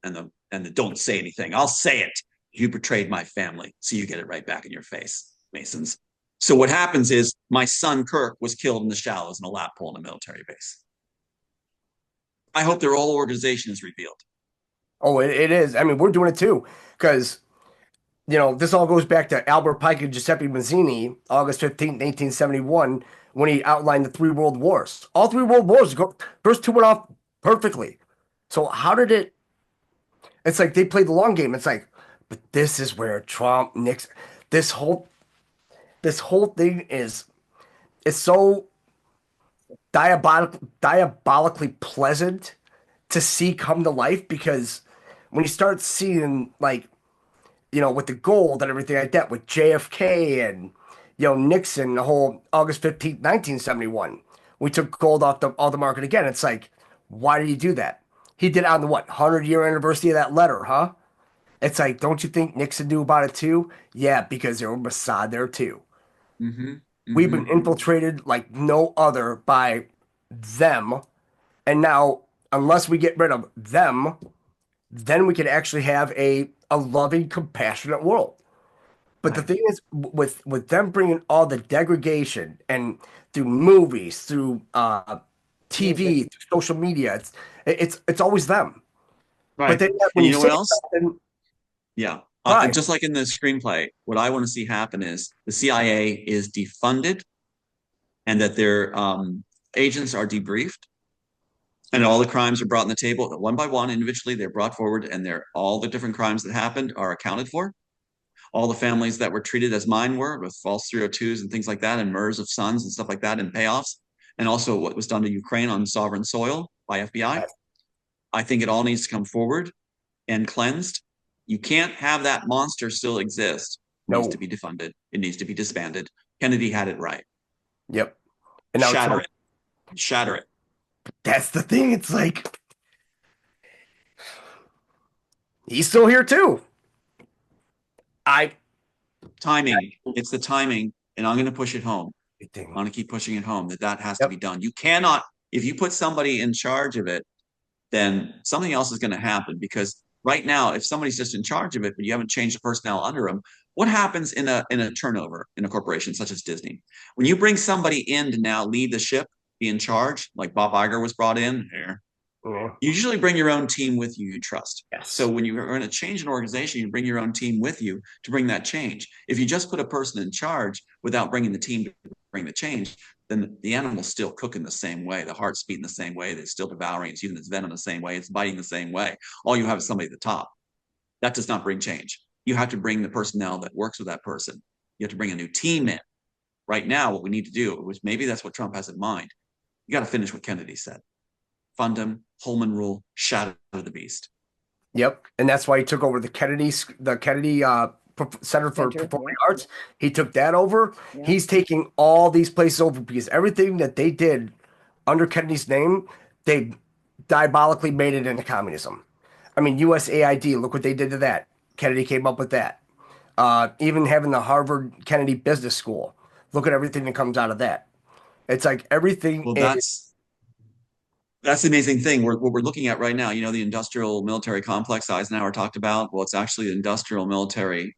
and the don't say anything. I'll say it. You betrayed my family, so you get it right back in your face, Masons. So what happens is my son Kirk was killed in the shallows in a lap pool in a military base. I hope their whole organization is revealed. Oh, it is. I mean, we're doing it too because this all goes back to Albert Pike and Giuseppe Mazzini, August 15th, 1871, when he outlined the three world wars. All three world wars, first two went off perfectly. So how did it? It's like they played the long game. It's like, but this is where Trump, Nixon, this whole thing is so diabolically pleasant to see come to life because when you start seeing with the gold and everything like that with JFK and Nixon, the whole August 15th, 1971, we took gold off the market again. It's like, why did he do that? He did it on the 100-year anniversary of that letter, huh? It's like, don't you think Nixon knew about it too? Yeah, because there was Mossad there too. Mm-hmm. Mm-hmm. We've been infiltrated like no other by them. And now, unless we get rid of them, then we can actually have a loving, compassionate world. But the thing is, with them bringing all the degradation and through movies, through TV, through social media, it's always them. Right. But then when you know what else? Yeah. Just like in the screenplay, what I want to see happen is the CIA is defunded and that their agents are debriefed and all the crimes are brought on the table one by one individually. They're brought forward and all the different crimes that happened are accounted for. All the families that were treated as mine were with false 302s and things like that and murders of sons and stuff like that and payoffs. And also what was done to Ukraine on sovereign soil by FBI. Right. I think it all needs to come forward and cleansed. You can't have that monster still exist. It needs to be defunded. It needs to be disbanded. Kennedy had it right. Yep. And now Shatter it. That's the thing. It's like he's still here too. Timing. It's the timing, and I'm going to push it home. I'm going to keep pushing it home that has to be done. You cannot, if you put somebody in charge of it, then something else is going to happen because right now, if somebody's just in charge of it, but you haven't changed the personnel under them, what happens in a turnover in a corporation such as Disney? When you bring somebody in to now lead the ship, be in charge, like Bob Iger was brought in here, you usually bring your own team with you trust. Yes. So when you're going to change an organization, you bring your own team with you to bring that change. If you just put a person in charge without bringing the team to bring the change, then the animal's still cooking the same way. The heart's beating the same way. It's still devouring. It's using its venom the same way. It's biting the same way. All you have is somebody at the top. That does not bring change. You have to bring the personnel that works with that person. You have to bring a new team in. Right now, what we need to do, which maybe that's what Trump has in mind, you got to finish what Kennedy said. Fund him, Holman rule, shatter the beast. Yep. And that's why he took over the Kennedy Center for Performing Arts. He took that over. Yeah. He's taking all these places over because everything that they did under Kennedy's name, they diabolically made it into communism. I mean, USAID, look what they did to that. Kennedy came up with that. Even having the Harvard Kennedy Business School, Look at everything that comes out of that. It's like everything. Well, that's the amazing thing. What we're looking at right now, the industrial military complex Eisenhower talked about. Well, it's actually the industrial military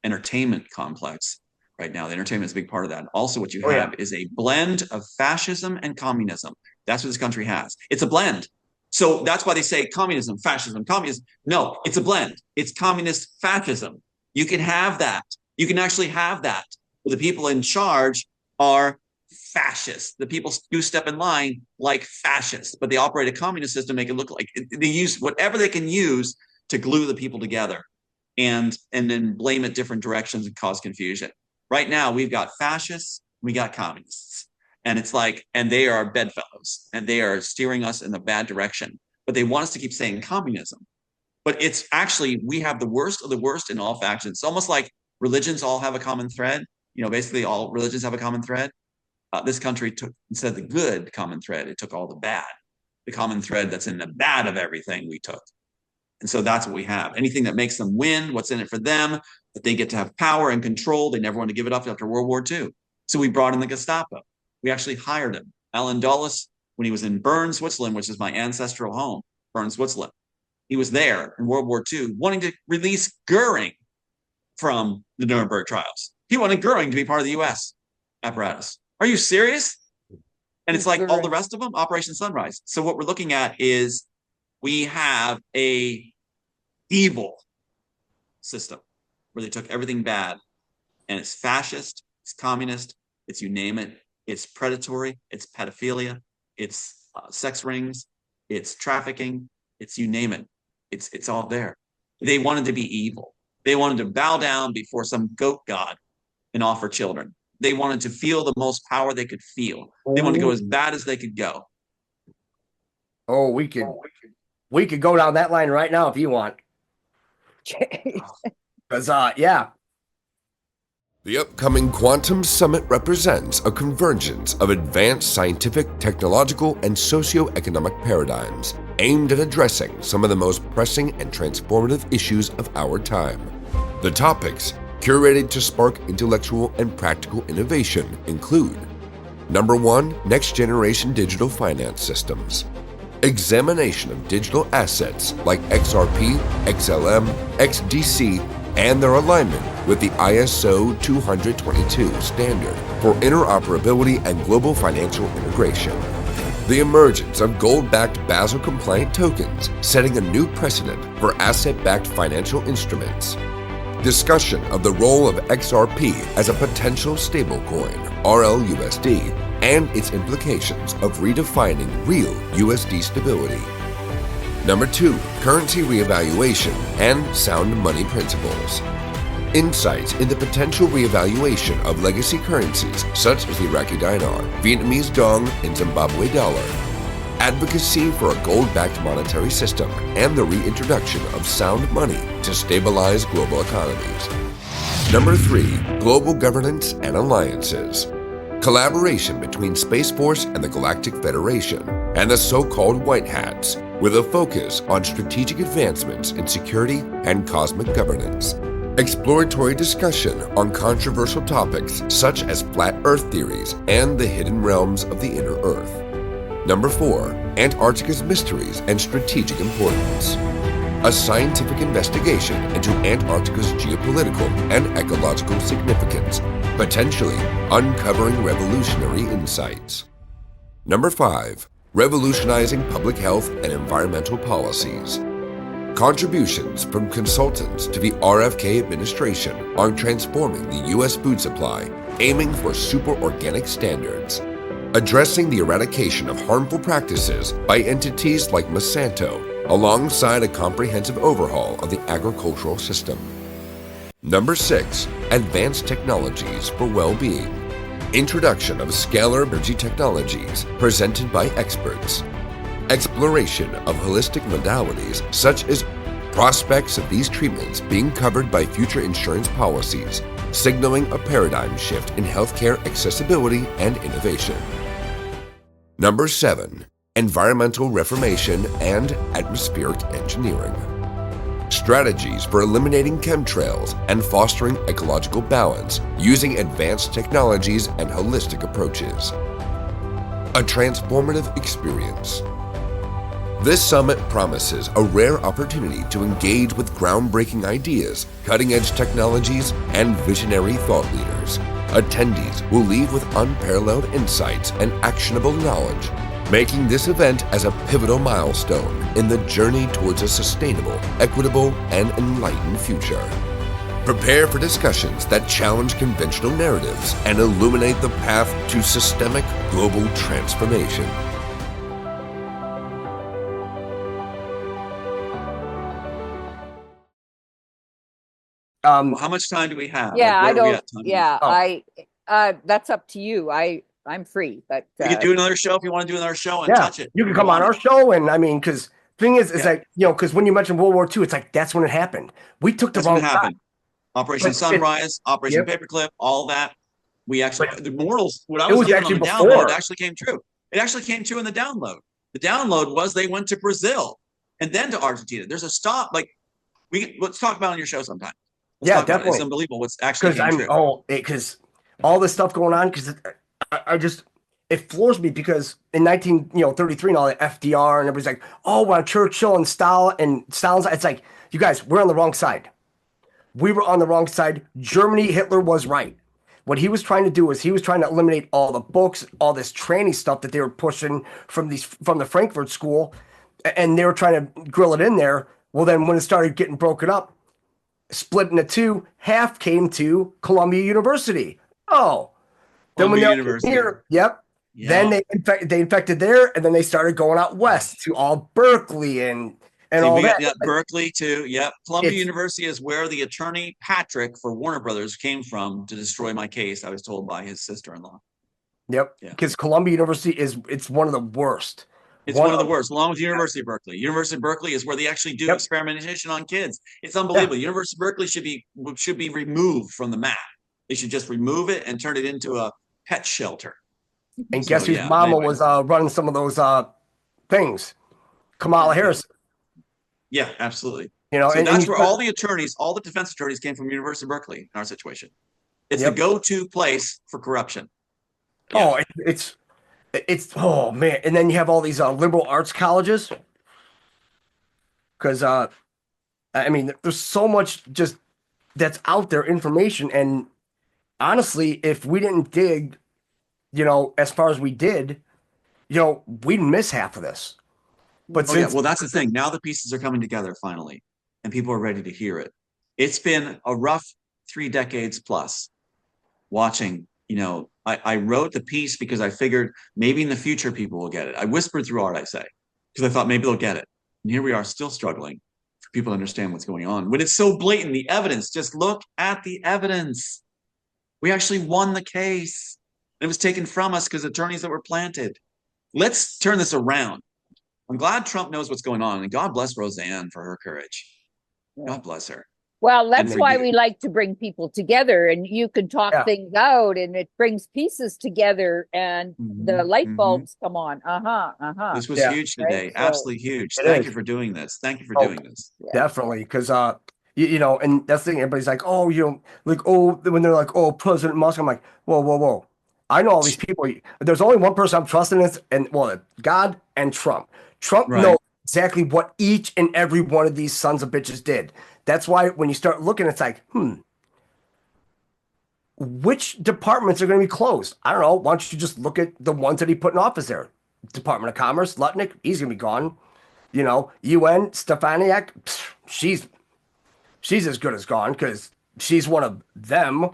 entertainment complex right now. The entertainment is a big part of that. Also, what you have is a blend of fascism and communism. That's what this country has. It's a blend. So that's why they say communism, fascism, communism. No, it's a blend. It's communist fascism. You can have that. You can actually have that. But the people in charge are fascists. The people do step in line like fascists, but they operate a communist system, make it look like they use whatever they can use to glue the people together and then blame it different directions and cause confusion. Right now, we've got fascists, we got communists. And it's like, and they are bedfellows and they are steering us in the bad direction. But they want us to keep saying communism. But it's actually, we have the worst of the worst in all factions. It's almost like religions all have a common thread. Basically all religions have a common thread. This country took, instead of the good common thread, it took all the bad. The common thread that's in the bad of everything we took. And so that's what we have. Anything that makes them win, what's in it for them, that they get to have power and control. They never want to give it up after World War II. So we brought in the Gestapo. We actually hired him. Alan Dulles, when he was in Bern, Switzerland, which is my ancestral home, Bern, Switzerland, he was there in World War II wanting to release Goering from the Nuremberg trials. He wanted Goering to be part of the U.S. apparatus. Are you serious? And it's like all the rest of them, Operation Sunrise. So what we're looking at is we have a evil system where they took everything bad and it's fascist, it's communist, it's you name it. It's predatory, it's pedophilia, it's sex rings, it's trafficking, it's you name it. It's all there. They wanted to be evil. They wanted to bow down before some goat god and offer children. They wanted to feel the most power they could feel. They wanted to go as bad as they could go. Oh, we could go down that line right now if you want. Because yeah. The upcoming Quantum Summit represents a convergence of advanced scientific, technological, and socio-economic paradigms aimed at addressing some of the most pressing and transformative issues of our time. The topics, curated to spark intellectual and practical innovation, include: Number 1, next-generation digital finance systems. Examination of digital assets like XRP, XLM, XDC, and their alignment with the ISO 20022 standard for interoperability and global financial integration. The emergence of gold-backed Basel-compliant tokens, setting a new precedent for asset-backed financial instruments. Discussion of the role of XRP as a potential stablecoin, RLUSD, and its implications of redefining real USD stability. Number 2, currency reevaluation and sound money principles. Insights into potential reevaluation of legacy currencies such as the Iraqi dinar, Vietnamese dong, and Zimbabwe dollar. Advocacy for a gold-backed monetary system and the reintroduction of sound money to stabilize global economies. Number 3, global governance and alliances. Collaboration between Space Force and the Galactic Federation and the so-called White Hats, with a focus on strategic advancements in security and cosmic governance. Exploratory discussion on controversial topics such as flat Earth theories and the hidden realms of the inner Earth. Number 4, Antarctica's mysteries and strategic importance. A scientific investigation into Antarctica's geopolitical and ecological significance, potentially uncovering revolutionary insights. Number 5, revolutionizing public health and environmental policies. Contributions from consultants to the RFK administration on transforming the U.S. food supply, aiming for super organic standards. Addressing the eradication of harmful practices by entities like Monsanto, alongside a comprehensive overhaul of the agricultural system. Number 6, advanced technologies for well-being. Introduction of scalar energy technologies presented by experts. Exploration of holistic modalities such as prospects of these treatments being covered by future insurance policies, signaling a paradigm shift in healthcare accessibility and innovation. Number 7, environmental reformation and atmospheric engineering. strategies for eliminating chemtrails and fostering ecological balance using advanced technologies and holistic approaches. A transformative experience. This summit promises a rare opportunity to engage with groundbreaking ideas, cutting-edge technologies, and visionary thought leaders. Attendees will leave with unparalleled insights and actionable knowledge, making this event as a pivotal milestone in the journey towards a sustainable, equitable, and enlightened future. Prepare for discussions that challenge conventional narratives and illuminate the path to systemic global transformation. How much time do we have? Yeah, Like, I where are we don't. at time? Yeah, that's up to you. I'm free, but We could do another show if you want to do another show and Yeah, touch it. you can come on our show, and I mean, because thing is Yeah. like, you know, because when you mentioned World War II, it's like that's when it happened. We took the That's wrong what side. happened. Operation But Sunrise, Operation Yep. Paperclip, all that. We actually, But the Immortals, what I it was was given on actually the download before. actually came true. It actually came true in the download. The download was they went to Brazil and then to Argentina. There's a stop. Like, let's talk about it on your show sometime. Let's Yeah, talk about it. It's definitely. unbelievable what's actually Because came true. because all this stuff going on, because I just it floors me because in 1933 and all that FDR and everybody's like, oh, well, Churchill and Stalin's. It's like, you guys, we're on the wrong side. We were on the wrong side. Germany, Hitler was right. What he was trying to do was he was trying to eliminate all the books, all this training stuff that they were pushing from the Frankfurt School, and they were trying to grill it in there. Well, then when it started getting broken up, split into two, half came to Columbia University. Oh, then when Columbia they University. here, yep. Yeah. Then they infected there, and then they started going out west to all Berkeley and See, all we that. got Berkeley too. Yep. Columbia It's- University is where the attorney Patrick for Warner Brothers came from to destroy my case. I was told by his sister-in-law. Yep, Yeah. because Columbia University it's one of the worst. It's one of the worst, along with University of Berkeley. University of Berkeley is where they actually do Yep. experimentation on kids. It's unbelievable. University of Berkeley should be removed from the map. They should just remove it and turn it into a pet shelter. And So, guess whose yeah, mama anyway. was running some of those things? Kamala Harris. Yeah, absolutely. You know, So and that's you where put- all the attorneys, all the defense attorneys came from University of Berkeley in our situation. It's Yep. the go-to place for corruption. Oh, it's oh man, and then you have all these liberal arts colleges. Because I mean, there's so much just that's out there information, and honestly, if we didn't dig, you know, as far as we did, you know, we'd miss half of this. But Oh yeah, since well that's the thing. Now the pieces are coming together finally, and people are ready to hear it. It's been a rough 3 decades plus watching. You know, I wrote the piece because I figured maybe in the future people will get it. I whispered through art, I say, because I thought maybe they'll get it. And here we are still struggling for people to understand what's going on. When it's so blatant, the evidence, just look at the evidence. We actually won the case. It was taken from us because attorneys that were planted. Let's turn this around. I'm glad Trump knows what's going on, and God bless Roseanne for her courage. God bless her. well, that's for why you. we like to bring people together, and you can talk Yeah. things out, and it brings pieces together, and the Mhm, light mhm. bulbs come on. This was Yeah. huge today. Right, so- Absolutely huge. It Thank is. you for doing this. Thank you for Oh. doing this. definitely, because you know, and that's the thing. Everybody's like, oh, you know, like, oh, when they're like, oh, President Musk, I'm like, whoa, whoa, whoa. I know all these people. There's only one person I'm trusting is, and well, God and Trump. Trump Right. knows exactly what each and every one of these sons of bitches did. That's why when you start looking, it's like, which departments are going to be closed? I don't know. Why don't you just look at the ones that he put in office there? Department of Commerce, Lutnick, he's going to be gone. You know, UN, Stefaniak, she's as good as gone because she's one of them,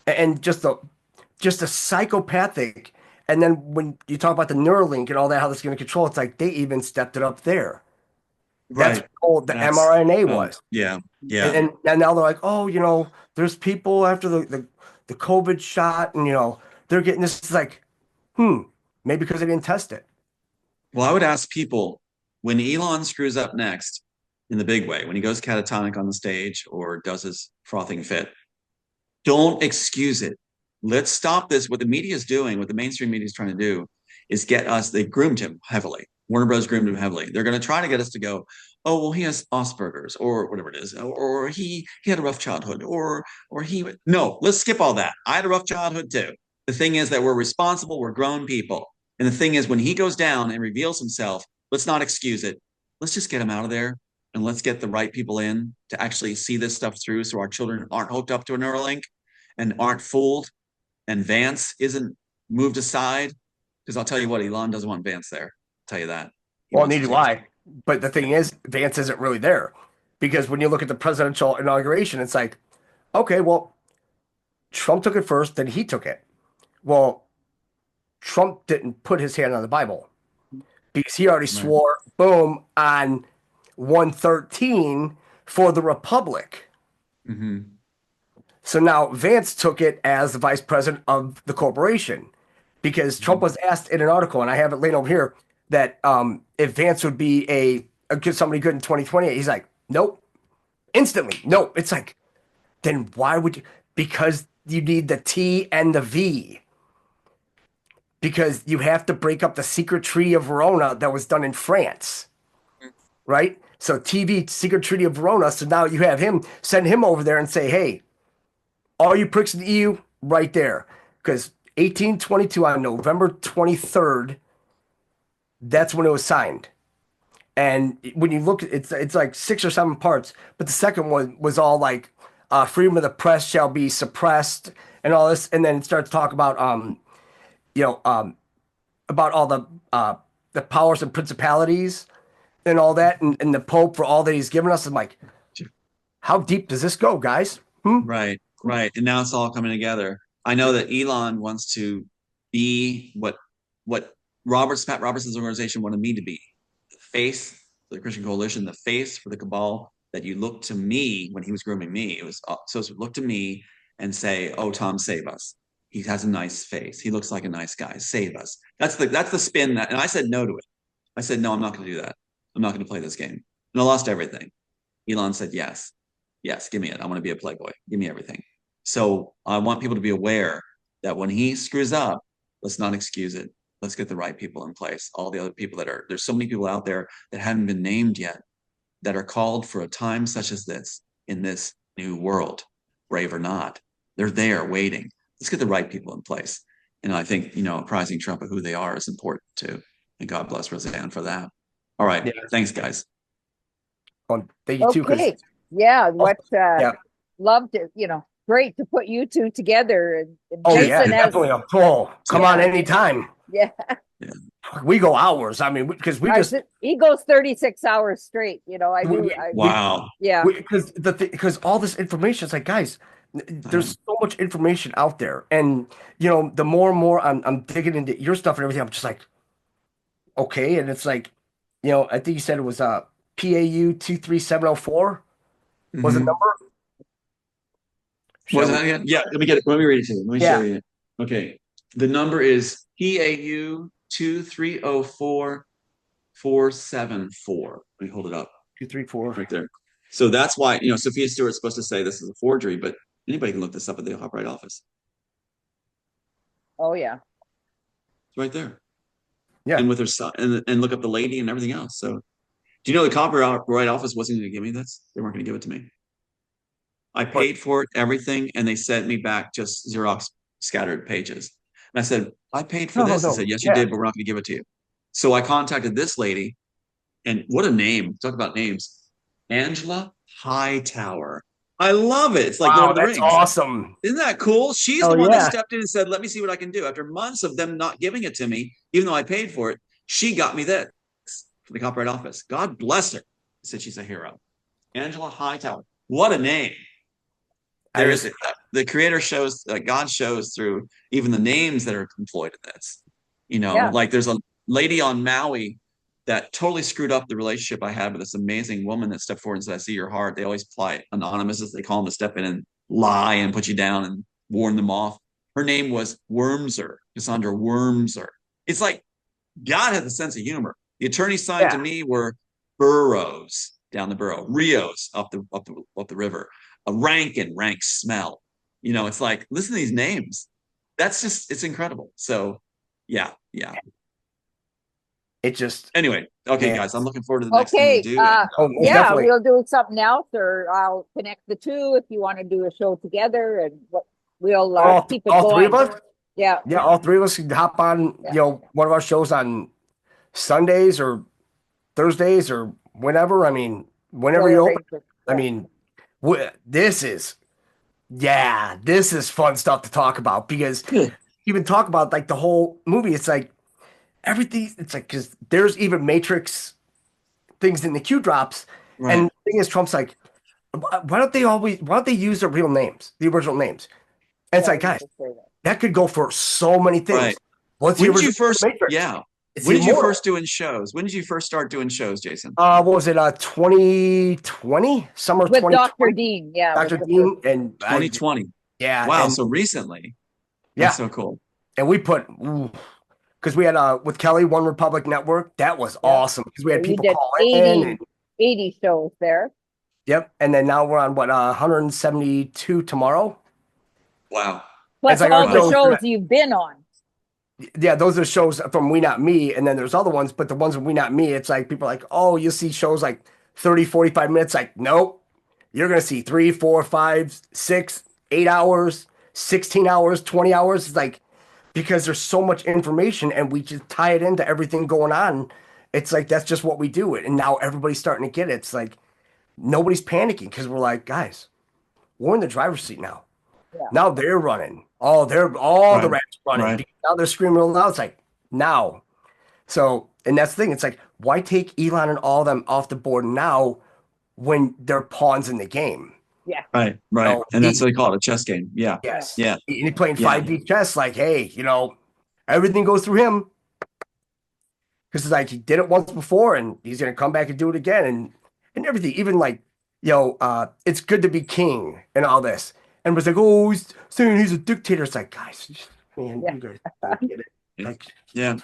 and just a psychopathic. And then when you talk about the Neuralink and all that, how that's going to control, it's like they even stepped it up there. That's Right. what old the That's- mRNA was. Yeah. Yeah. And now they're like, oh, you know, there's people after the COVID shot, and you know, they're getting this. It's like, maybe because they didn't test it. Well, I would ask people when Elon screws up next in the big way, when he goes catatonic on the stage or does his frothing fit, don't excuse it. Let's stop this. What the media is doing, what the mainstream media is trying to do, is get us. They groomed him heavily. Warner Bros. Groomed him heavily. They're going to try to get us to go, oh, well, he has Asperger's or whatever it is, or he had a rough childhood, or no, let's skip all that. I had a rough childhood too. The thing is that we're responsible, we're grown people. And the thing is, when he goes down and reveals himself, let's not excuse it. Let's just get him out of there, and let's get the right people in to actually see this stuff through, so our children aren't hooked up to a Neuralink and aren't fooled, and Vance isn't moved aside. Because I'll tell you what, Elon doesn't want Vance there. I'll tell you that. Well, neither do I. But the thing is, Vance isn't really there. Because when you look at the presidential inauguration, it's like, okay, well, Trump took it first, then he took it. Well, Trump didn't put his hand on the Bible because he already swore, boom, on 113 for the Republic. Mm-hmm. So now Vance took it as the vice president of the corporation because Trump was asked in an article, and I have it laid over here, that if Vance would be somebody good in 2028, he's like, nope, instantly, nope. It's like, then why would you? Because you need the T and the V. Because you have to break up the secret treaty of Verona that was done in France, right? So TV, secret treaty of Verona. So now you have him, send him over there and say, hey, all you pricks in the EU, right there. Because 1822 on November 23rd, that's when it was signed. And when you look, it's like 6 or 7 parts. But the second one was all like, freedom of the press shall be suppressed and all this. And then it starts to talk about, about all the powers and principalities and all that, and the Pope for all that he's given us. I'm like, how deep does this go, guys? Right. And now it's all coming together. I know that Elon wants to be what Pat Robertson's organization wanted me to be. The face for the Christian Coalition, the face for the cabal, that you look to me when he was grooming me. It was so look to me and say, oh, Tom, save us. He has a nice face. He looks like a nice guy. Save us. That's the spin and I said no to it. I said, no, I'm not going to do that. I'm not going to play this game. And I lost everything. Elon said, yes, give me it. I want to be a playboy. Give me everything. So I want people to be aware that when he screws up, let's not excuse it. Let's get the right people in place. All the other people there's so many people out there that haven't been named yet that are called for a time such as this in this new world, brave or not. They're there waiting. Let's get the right people in place. And I think, apprising Trump of who they are is important too. And God bless Roseanne for that. All right. Yeah. Thanks, guys. Well, thank you too. Okay. Yeah. Loved it. Great to put you two together. Definitely. Come on anytime. Yeah. We go hours. I mean, because he goes 36 hours straight. Wow. Yeah. Because all this information, it's like, guys, there's so much information out there, and the more and more I'm digging into your stuff and everything, I'm just like, okay. And it's like, I think you said it was PAU 23704 was the number. Was that again? Yeah, let me read it to you. Let me show you. Okay. The number is PAU 2304474. Let me hold it up. 234. Right there. So that's why, Sophia Stewart's supposed to say this is a forgery, but anybody can look this up at the Copyright Office. Oh, yeah. It's right there. Yeah. And with her son, and look up the lady and everything else. So do you know the Copyright Office wasn't going to give me this? They weren't going to give it to me. I paid for it, everything, and they sent me back just Xerox scattered pages. And I said, I paid for this. I said, yes, you did, but we're not going to give it to you. So I contacted this lady, and what a name. Talk about names. Angela Hightower. I love it. It's like Lord of the Rings. Awesome. Isn't that cool? She's the one that stepped in and said, let me see what I can do. After months of them not giving it to me, even though I paid for it, she got me this for the Copyright Office. God bless her. I said she's a hero. Angela Hightower. What a name. The creator shows, God shows through even the names that are employed in this. Like there's a lady on Maui that totally screwed up the relationship I had with this amazing woman that stepped forward and said, I see your heart. They always apply anonymous, as they call them, to step in and lie and put you down and warn them off. Her name was Wormser, Cassandra Wormser. It's like God had the sense of humor. The attorneys signed to me were Burrows down the Burrow, Rios up the river. A rank smell. It's like, listen to these names. That's just, it's incredible. So yeah. it just Anyway, okay, Yeah. guys, I'm looking forward to the next thing we Okay. do. most Yeah, definitely. we'll do something else, or I'll connect the two if you want to do a show together, and we'll keep it all three going. of us. Yeah. Yeah, all three of us can hop on, one of our shows on Sundays or Thursdays or whenever. I mean, whenever We'll you're open. arrange it. I mean, this is fun stuff to talk about because even talk about like the whole movie. It's like everything. It's like because there's even Matrix things in the Q drops, Right. and the thing is, Trump's like, why don't they use their real names, the original names? And it's like, guys, that could go for so many things. Right. What's When the did you original first? Matrix? Yeah. It's When did you Immortal. first doing shows? When did you first start doing shows, Jason? What was it? 2020, summer of With 2020. Dr. Dean, yeah. Dr. with the Dean and 2020. yeah, Wow. and, So recently. yeah, That's so cool. and we put because we had with Kelly One Republic Network. That was awesome because we had You people did call 80, in. And, 80 shows there. yep, and then now we're on 172 tomorrow. Wow. Plus It's like all our the shows shows that- you've been on. Yeah, those are shows from We Not Me, and then there's other ones, but the ones from We Not Me, it's like people are like, oh, you'll see shows like 30, 45 minutes. Like, nope, you're gonna see 3, 4, 5, 6, 8 hours, 16 hours, 20 hours. It's like because there's so much information and we just tie it into everything going on. It's like that's just what we do it. And now everybody's starting to get it. It's like nobody's panicking because we're like, guys, we're in the driver's seat now. Yeah. Now they're running. Oh, they're all the Right. rats running. Right. Because now they're screaming real loud. It's like now. So, and that's the thing. It's like, why take Elon and all them off the board now when they're pawns in the game? Yeah. Right. Right. No, And that's what they call it, a chess game. Yeah. Yes. Yeah. He's playing Yeah. 5D chess. Like, hey, everything goes through him. Because it's like he did it once before and he's going to come back and do it again. And everything. Even like, it's good to be king and all this. And was like, oh, he's saying he's a dictator. It's like, guys, man, Yeah. you guys don't get it. Like, Yeah.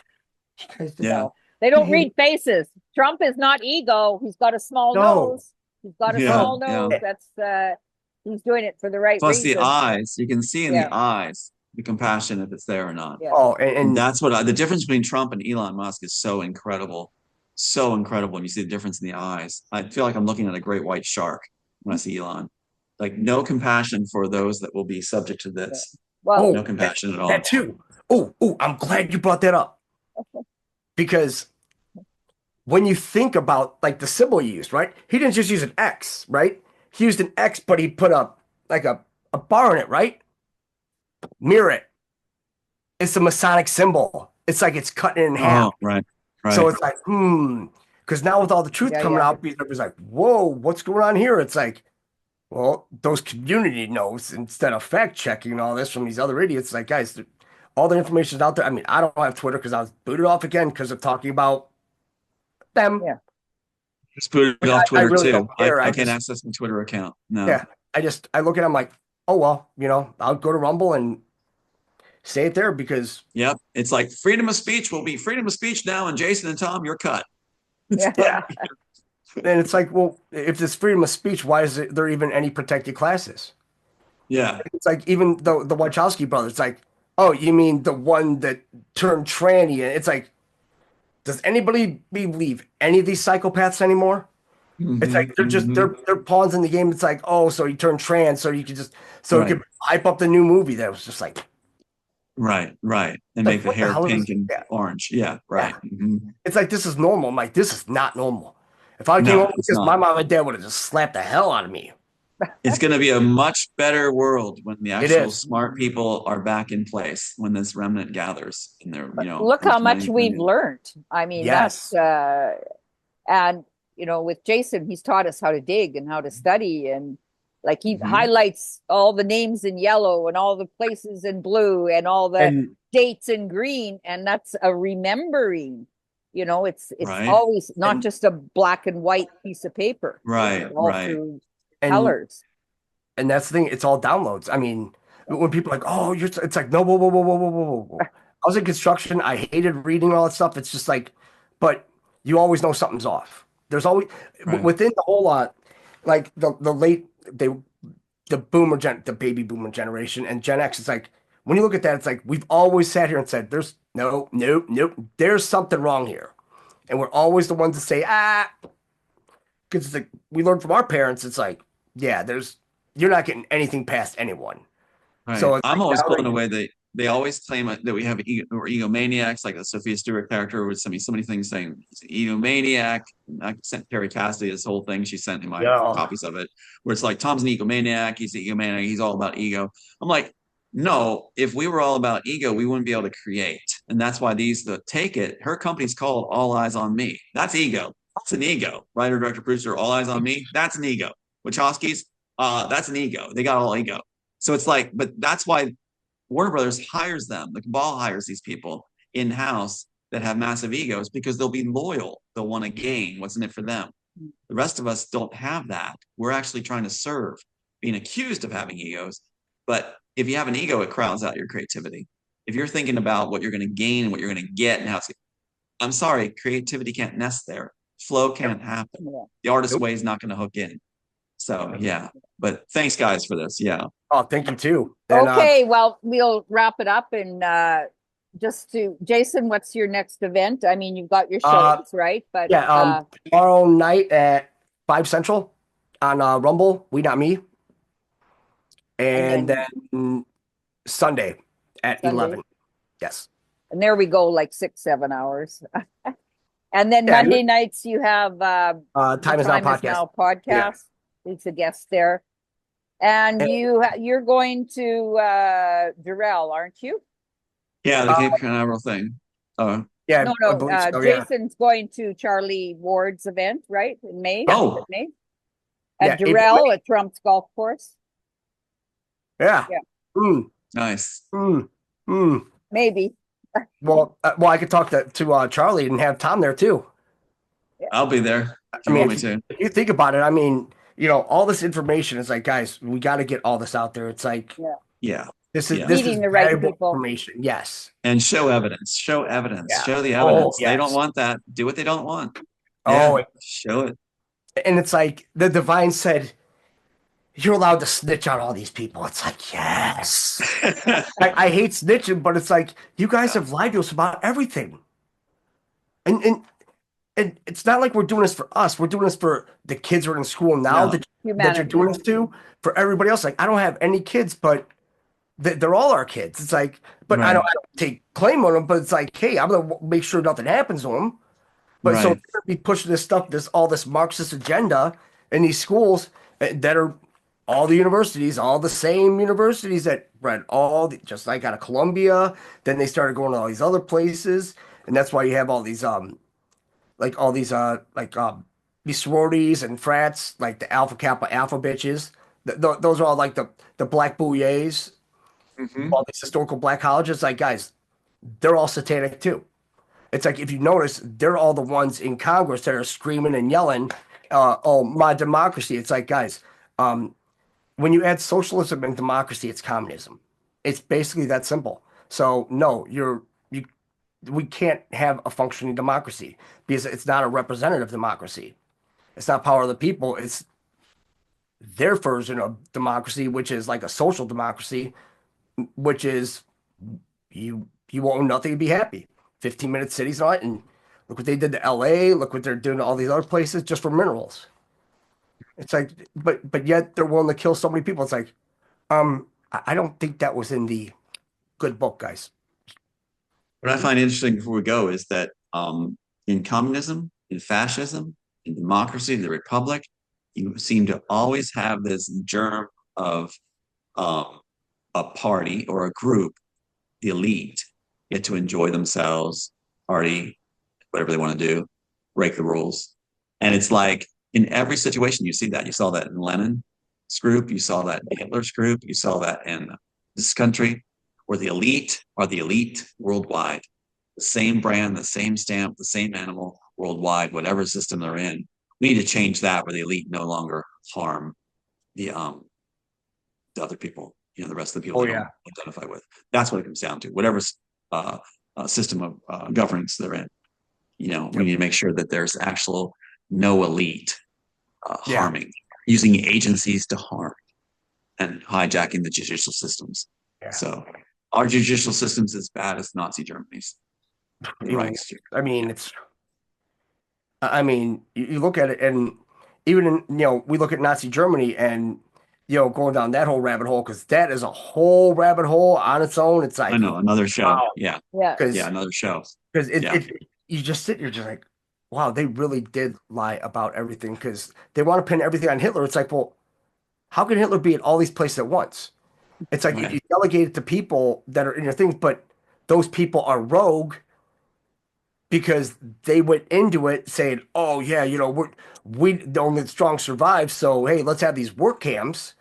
you guys Yeah. No, they don't read faces. Trump is not ego. He's got a small No. nose. He's got a Yeah, small nose. yeah. That's he's doing it for the right Plus reason. the eyes, you can see in Yeah. the eyes the compassion if it's there or not. Yeah. Oh, And and that's what the difference between Trump and Elon Musk is so incredible. So incredible. And you see the difference in the eyes. I feel like I'm looking at a great white shark when I see Elon. Like no compassion for those that will be subject to this. Well, No compassion at all. that too. Oh, I'm glad you brought that up. Because when you think about like the symbol he used, right? He didn't just use an X, right? He used an X, but he put a bar in it, right? Mirror it. It's the Masonic symbol. It's like it's cutting it in half. Oh, right. Right. So it's like, because now with all the truth Yeah, coming yeah. out, everybody's like, whoa, what's going on here? It's like, well, those community knows instead of fact checking all this from these other idiots. Like, guys, all the information's out there. I mean, I don't have Twitter because I was booted off again because of talking about them. Yeah. Just put it off I Twitter really too. don't care. I I can't just- access my Twitter account. No. Yeah. I look at it, I'm like, oh, well, I'll go to Rumble and say it there because Yep. It's like freedom of speech will be freedom of speech now. And Jason and Tom, you're cut. yeah. then it's like, well, if there's freedom of speech, why is there even any protected classes? Yeah. It's like even the Wachowski brothers, it's like, oh, you mean the one that turned tranny? And it's like, does anybody believe any of these psychopaths anymore? It's like they're just they're pawns in the game. It's like, oh, so he turned trans, so you could just you Right. could hype up the new movie that was just like Right. Right. And Like, make the what the hair hell is pink this? and Yeah. orange. Yeah. Right. Mhm. it's like this is normal. I'm like, this is not normal. If I No, came over it's because not. my mom and dad would have just slapped the hell out of me. It's going to be a much better world when the actual is. smart people are back in place, when this remnant gathers and they're, Look how much implementing we've the new- learned. I mean, Yes. that's and with Jason, he's taught us how to dig and how to study, and like he Mhm. highlights all the names in yellow and all the places in blue and all the And dates in green, and that's a remembering. It's Right. always not And- just a black and white piece of paper. Right. It's all Right. through and colors. and that's the thing. It's all downloads. I mean, when people are like, oh, it's like no, whoa, whoa, whoa, whoa, whoa, whoa, whoa. I was in construction. I hated reading all that stuff. It's just like, but you always know something's off. There's always Right. within the whole lot, like the baby boomer generation and Gen X. It's like when you look at that, it's like we've always sat here and said, "There's nope. There's something wrong here." And we're always the ones to say, because like we learned from our parents, it's like, yeah, you're not getting anything past anyone. Right. So it's I'm like always now blown that away. They always claim that we have we're egomaniacs, like the Sophia Stewart character would send me so many things saying he's an egomaniac. And I sent Terry Cassidy this whole thing. She sent me my yeah, copies of it, where it's like Tom's an egomaniac. He's an egomaniac. He's all about ego. I'm like, no, if we were all about ego, we wouldn't be able to create. And that's why Take It, her company's called All Eyes on Me. That's ego. That's an ego. Writer, director, producer, All Eyes on Me. That's an ego. Wachowski's, that's an ego. They got all ego. So it's like, but that's why Warner Brothers hires them. The Cabal hires these people in house that have massive egos because they'll be loyal. They'll want to gain what's in it for them. The rest of us don't have that. We're actually trying to serve, being accused of having egos. But if you have an ego, it crowds out your creativity. If you're thinking about what you're going to gain and what you're going to get and how it's, I'm sorry, creativity can't nest there. Flow can't happen. The artist way is not going to hook in. So yeah, but thanks guys for this. Yeah. Oh, thank you too. And, Okay, well, we'll wrap it up and Jason, what's your next event? I mean, you've got your shows, right? But yeah, tomorrow night at 5 Central on Rumble, We Not Me. And then Sunday at 11. Yes. And there we go, like 6-7 hours. And then Monday nights you have Time Is Now podcast. Yeah. It's a guest there. And you're going to Doral, aren't you? Yeah, the Cape Canaveral thing. Yeah. No. Jason's going to Charlie Ward's event, right? In May. Oh. May. At Doral at Trump's golf course. Yeah. Nice. Maybe. Well, I could talk to Charlie and have Tom there too. I'll be there. If you want me to. If you think about it, I mean, all this information is like, guys, we got to get all this out there. It's like, this is the right people. Information. Yes. And show evidence. Show the evidence. They don't want that. Do what they don't want. Show it. And it's like the divine said, you're allowed to snitch on all these people. It's like, yes. I hate snitching, but it's like, you guys have lied to us about everything. And it's not like we're doing this for us. We're doing this for the kids who are in school now that you're doing this to, for everybody else. Like, I don't have any kids, but they're all our kids. It's like, but I don't take claim on them, but it's like, hey, I'm going to make sure nothing happens to them. But so they're be pushing this stuff, all this Marxist agenda in these schools that are all the universities, all the same universities that read just like out of Columbia. Then they started going to all these other places. And that's why you have all these, these sororities and frats, like the Alpha Kappa Alpha bitches. Those are all like the black bouilliers, all these historical black colleges. Like, guys, they're all satanic too. It's like, if you notice, they're all the ones in Congress that are screaming and yelling, oh, my democracy. It's like, guys, when you add socialism and democracy, it's communism. It's basically that simple. So no, we can't have a functioning democracy because it's not a representative democracy. It's not power of the people. It's their version of democracy, which is like a social democracy, which is you own nothing and be happy. 15-minute cities and all that. And look what they did to LA. Look what they're doing to all these other places just for minerals. It's like, but yet they're willing to kill so many people. It's like, I don't think that was in the good book, guys. What I find interesting before we go is that in communism, in fascism, in democracy, the republic, you seem to always have this germ of a party or a group, the elite, get to enjoy themselves, party, whatever they want to do, break the rules. And it's like in every situation you see that. You saw that in Lenin's group, you saw that in Hitler's group, you saw that in this country, where the elite are the elite worldwide. The same brand, the same stamp, the same animal worldwide, whatever system they're in. We need to change that where the elite no longer harm the other people, the rest of the people they don't identify with. That's what it comes down to. Whatever system of governance they're in. We need to make sure that there's actual no elite harming, using agencies to harm and hijacking the judicial systems. Yeah. So our judicial system's as bad as Nazi Germany's. I mean, I mean, you look at it, and even in, we look at Nazi Germany, and going down that whole rabbit hole, because that is a whole rabbit hole on its own. It's I like, know, another show. wow, Yeah. Yeah. Yeah, another show. because Yeah. you just sit, you're just like, wow, they really did lie about everything, because they want to pin everything on Hitler. It's like, well, how can Hitler be at all these places at once? It's like Right. you delegate it to people that are in your things, but those people are rogue because they went into it saying, "Oh yeah, we the only strong survive, so hey, let's have these work camps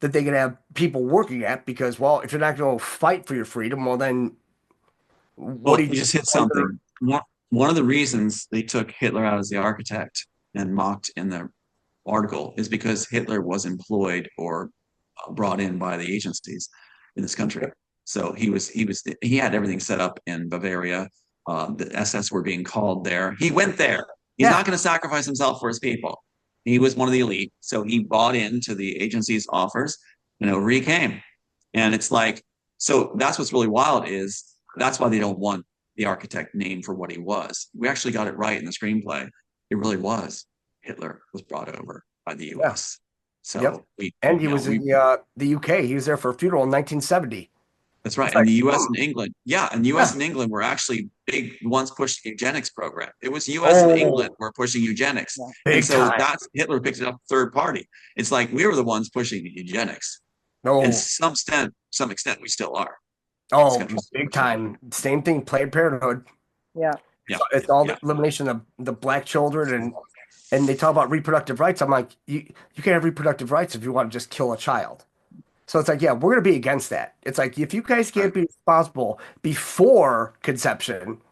that they can have people working at because, well, if you're not going to fight for your freedom, well then what Well, do you just hit something. One of the reasons they took Hitler out as the architect and mocked in the article is because Hitler was employed or brought in by the agencies in this country. So he had everything set up in Bavaria. The SS were being called there. He went there. He's not going to sacrifice himself for his people. He was one of the elite, so he bought into the agency's offers, and over he came. And it's like, so that's what's really wild is that's why they don't want the architect name for what he was. We actually got it right in the screenplay. It really was Hitler was brought over by the U.S. So he was in the UK. He was there for a funeral in 1970. That's right. And the U.S. and England. Yeah. And the U.S. and England were actually big ones pushing the eugenics program. It was U.S. and England were pushing eugenics. Big and so time. that's Hitler picked it up third party. It's like we were the ones pushing eugenics. No. And some extent we still are. Oh, big time. Same thing, Planned Parenthood. Yeah. Yeah. It's all the elimination of the black children and they talk about reproductive rights. I'm like, you can't have reproductive rights if you want to just kill a child. So it's like, yeah, we're going to be against that. It's like, if you guys can't be responsible before conception,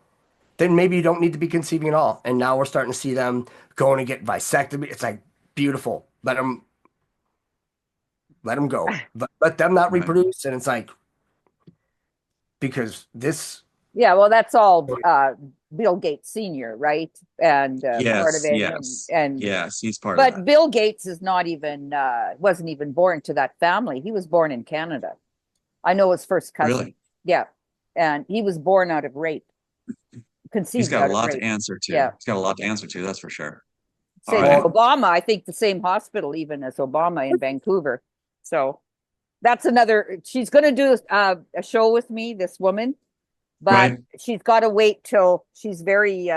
then maybe you don't need to be conceiving at all. And now we're starting to see them going and get vasectomy. It's like, beautiful. Let them go. Let them not reproduce. And it's like, because this. Yeah, well, that's all Bill Gates Sr., right? And part of it. Yes. And yes, he's part of but that. Bill Gates is not even wasn't even born to that family. He was born in Canada. I know his first cousin. Really? Yeah. And he was born out of rape. Conceived He's got out a of lot rape. to answer to. Yeah. He's got a lot to answer to, that's for sure. Same All right. with Obama, I think the same hospital even as Obama in Vancouver. So that's another, she's going to do a show with me, this woman, but she's got to wait till she's very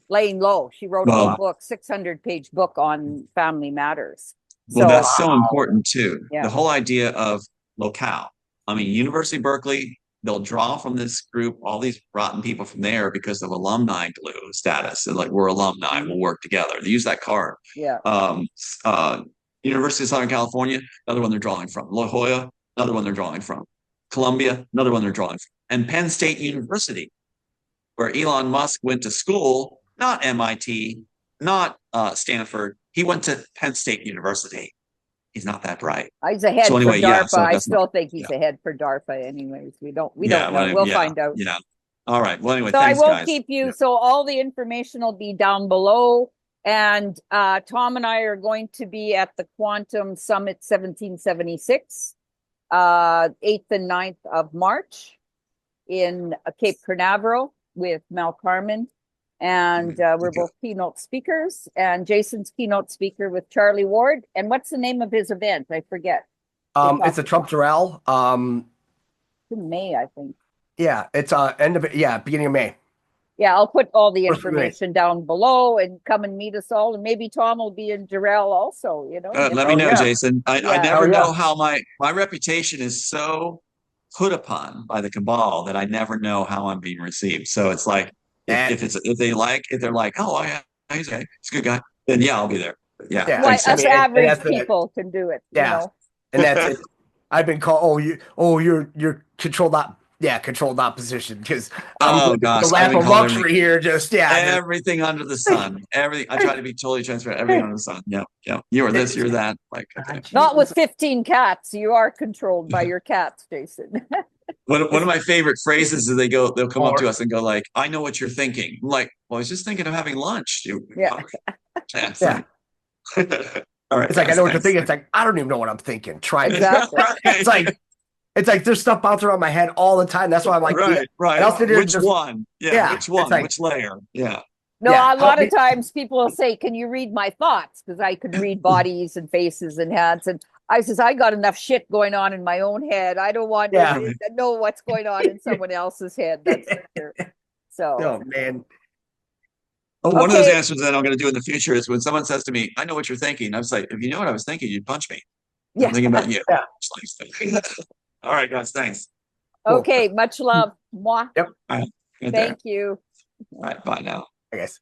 laying low. She wrote a book, 600-page book on family matters. Well, that's so important too. Yeah. The whole idea of locale. I mean, University of Berkeley, they'll draw from this group all these rotten people from there because of alumni glue status. And like, we're alumni, we'll work together. They use that card. Yeah. University of Southern California, another one they're drawing from. La Jolla, another one they're drawing from. Columbia, another one they're drawing from. And Penn State University, where Elon Musk went to school, not MIT, not Stanford. He went to Penn State University. He's not that bright. He's ahead for DARPA. Yeah, so I still think he's ahead for DARPA anyways. We don't know. Well, We'll find out. Yeah. All right. Well, anyway, so thanks, I won't guys. keep you. So all the information will be down below. And Tom and I are going to be at the Quantum Summit 1776, 8th and 9th of March in Cape Canaveral with Mel Carmen. And we're both keynote speakers. And Jason's keynote speaker with Charlie Ward. And what's the name of his event? I forget. It's a Trump Doral. In May, I think. Yeah, it's beginning of May. Yeah, I'll put all the information down below and come and meet us all. And maybe Tom will be in Doral also, Let me know, Jason. I never know how my reputation is so put upon by the cabal that I never know how I'm being received. So it's like, if they're like, oh, yeah, he's a good guy, then I'll be there. Yeah. Why us average people can do it. Yeah. And that's it. I've been called, you're controlled opposition because the lack of luxury here, everything under the sun. Everything. I try to be totally transparent. Everything under the sun. Yeah. You're this, you're that. Like, okay. Not with 15 cats. You are controlled by your cats, Jason. One of my favorite phrases is they'll come up to us and go like, I know what you're thinking. I'm like, well, I was just thinking of having lunch. Yeah. All right. It's like, I know what you're thinking. It's like, I don't even know what I'm thinking. Try it. Exactly. It's like there's stuff bouncing around my head all the time. That's why I'm like, right. Which one? Yeah. Which one? Like, which layer? Yeah. No, Yeah, a lot of times people will say, "Can you read my thoughts?" Because I could read bodies and faces and hands. And I says, "I got enough shit going on in my own head. I don't want Yeah. to know what's going on in someone else's head." That's for sure. So, Oh man. Oh, one of those Okay. answers that I'm going to do in the future is when someone says to me, "I know what you're thinking." I was like, "If you know what I was thinking, you'd punch me." yeah. I'm thinking about you. Yeah. All right, guys. Thanks. Cool. Okay. Much love. Mwah. Yep. All right. Good there. Thank you. All right. Bye now. I guess.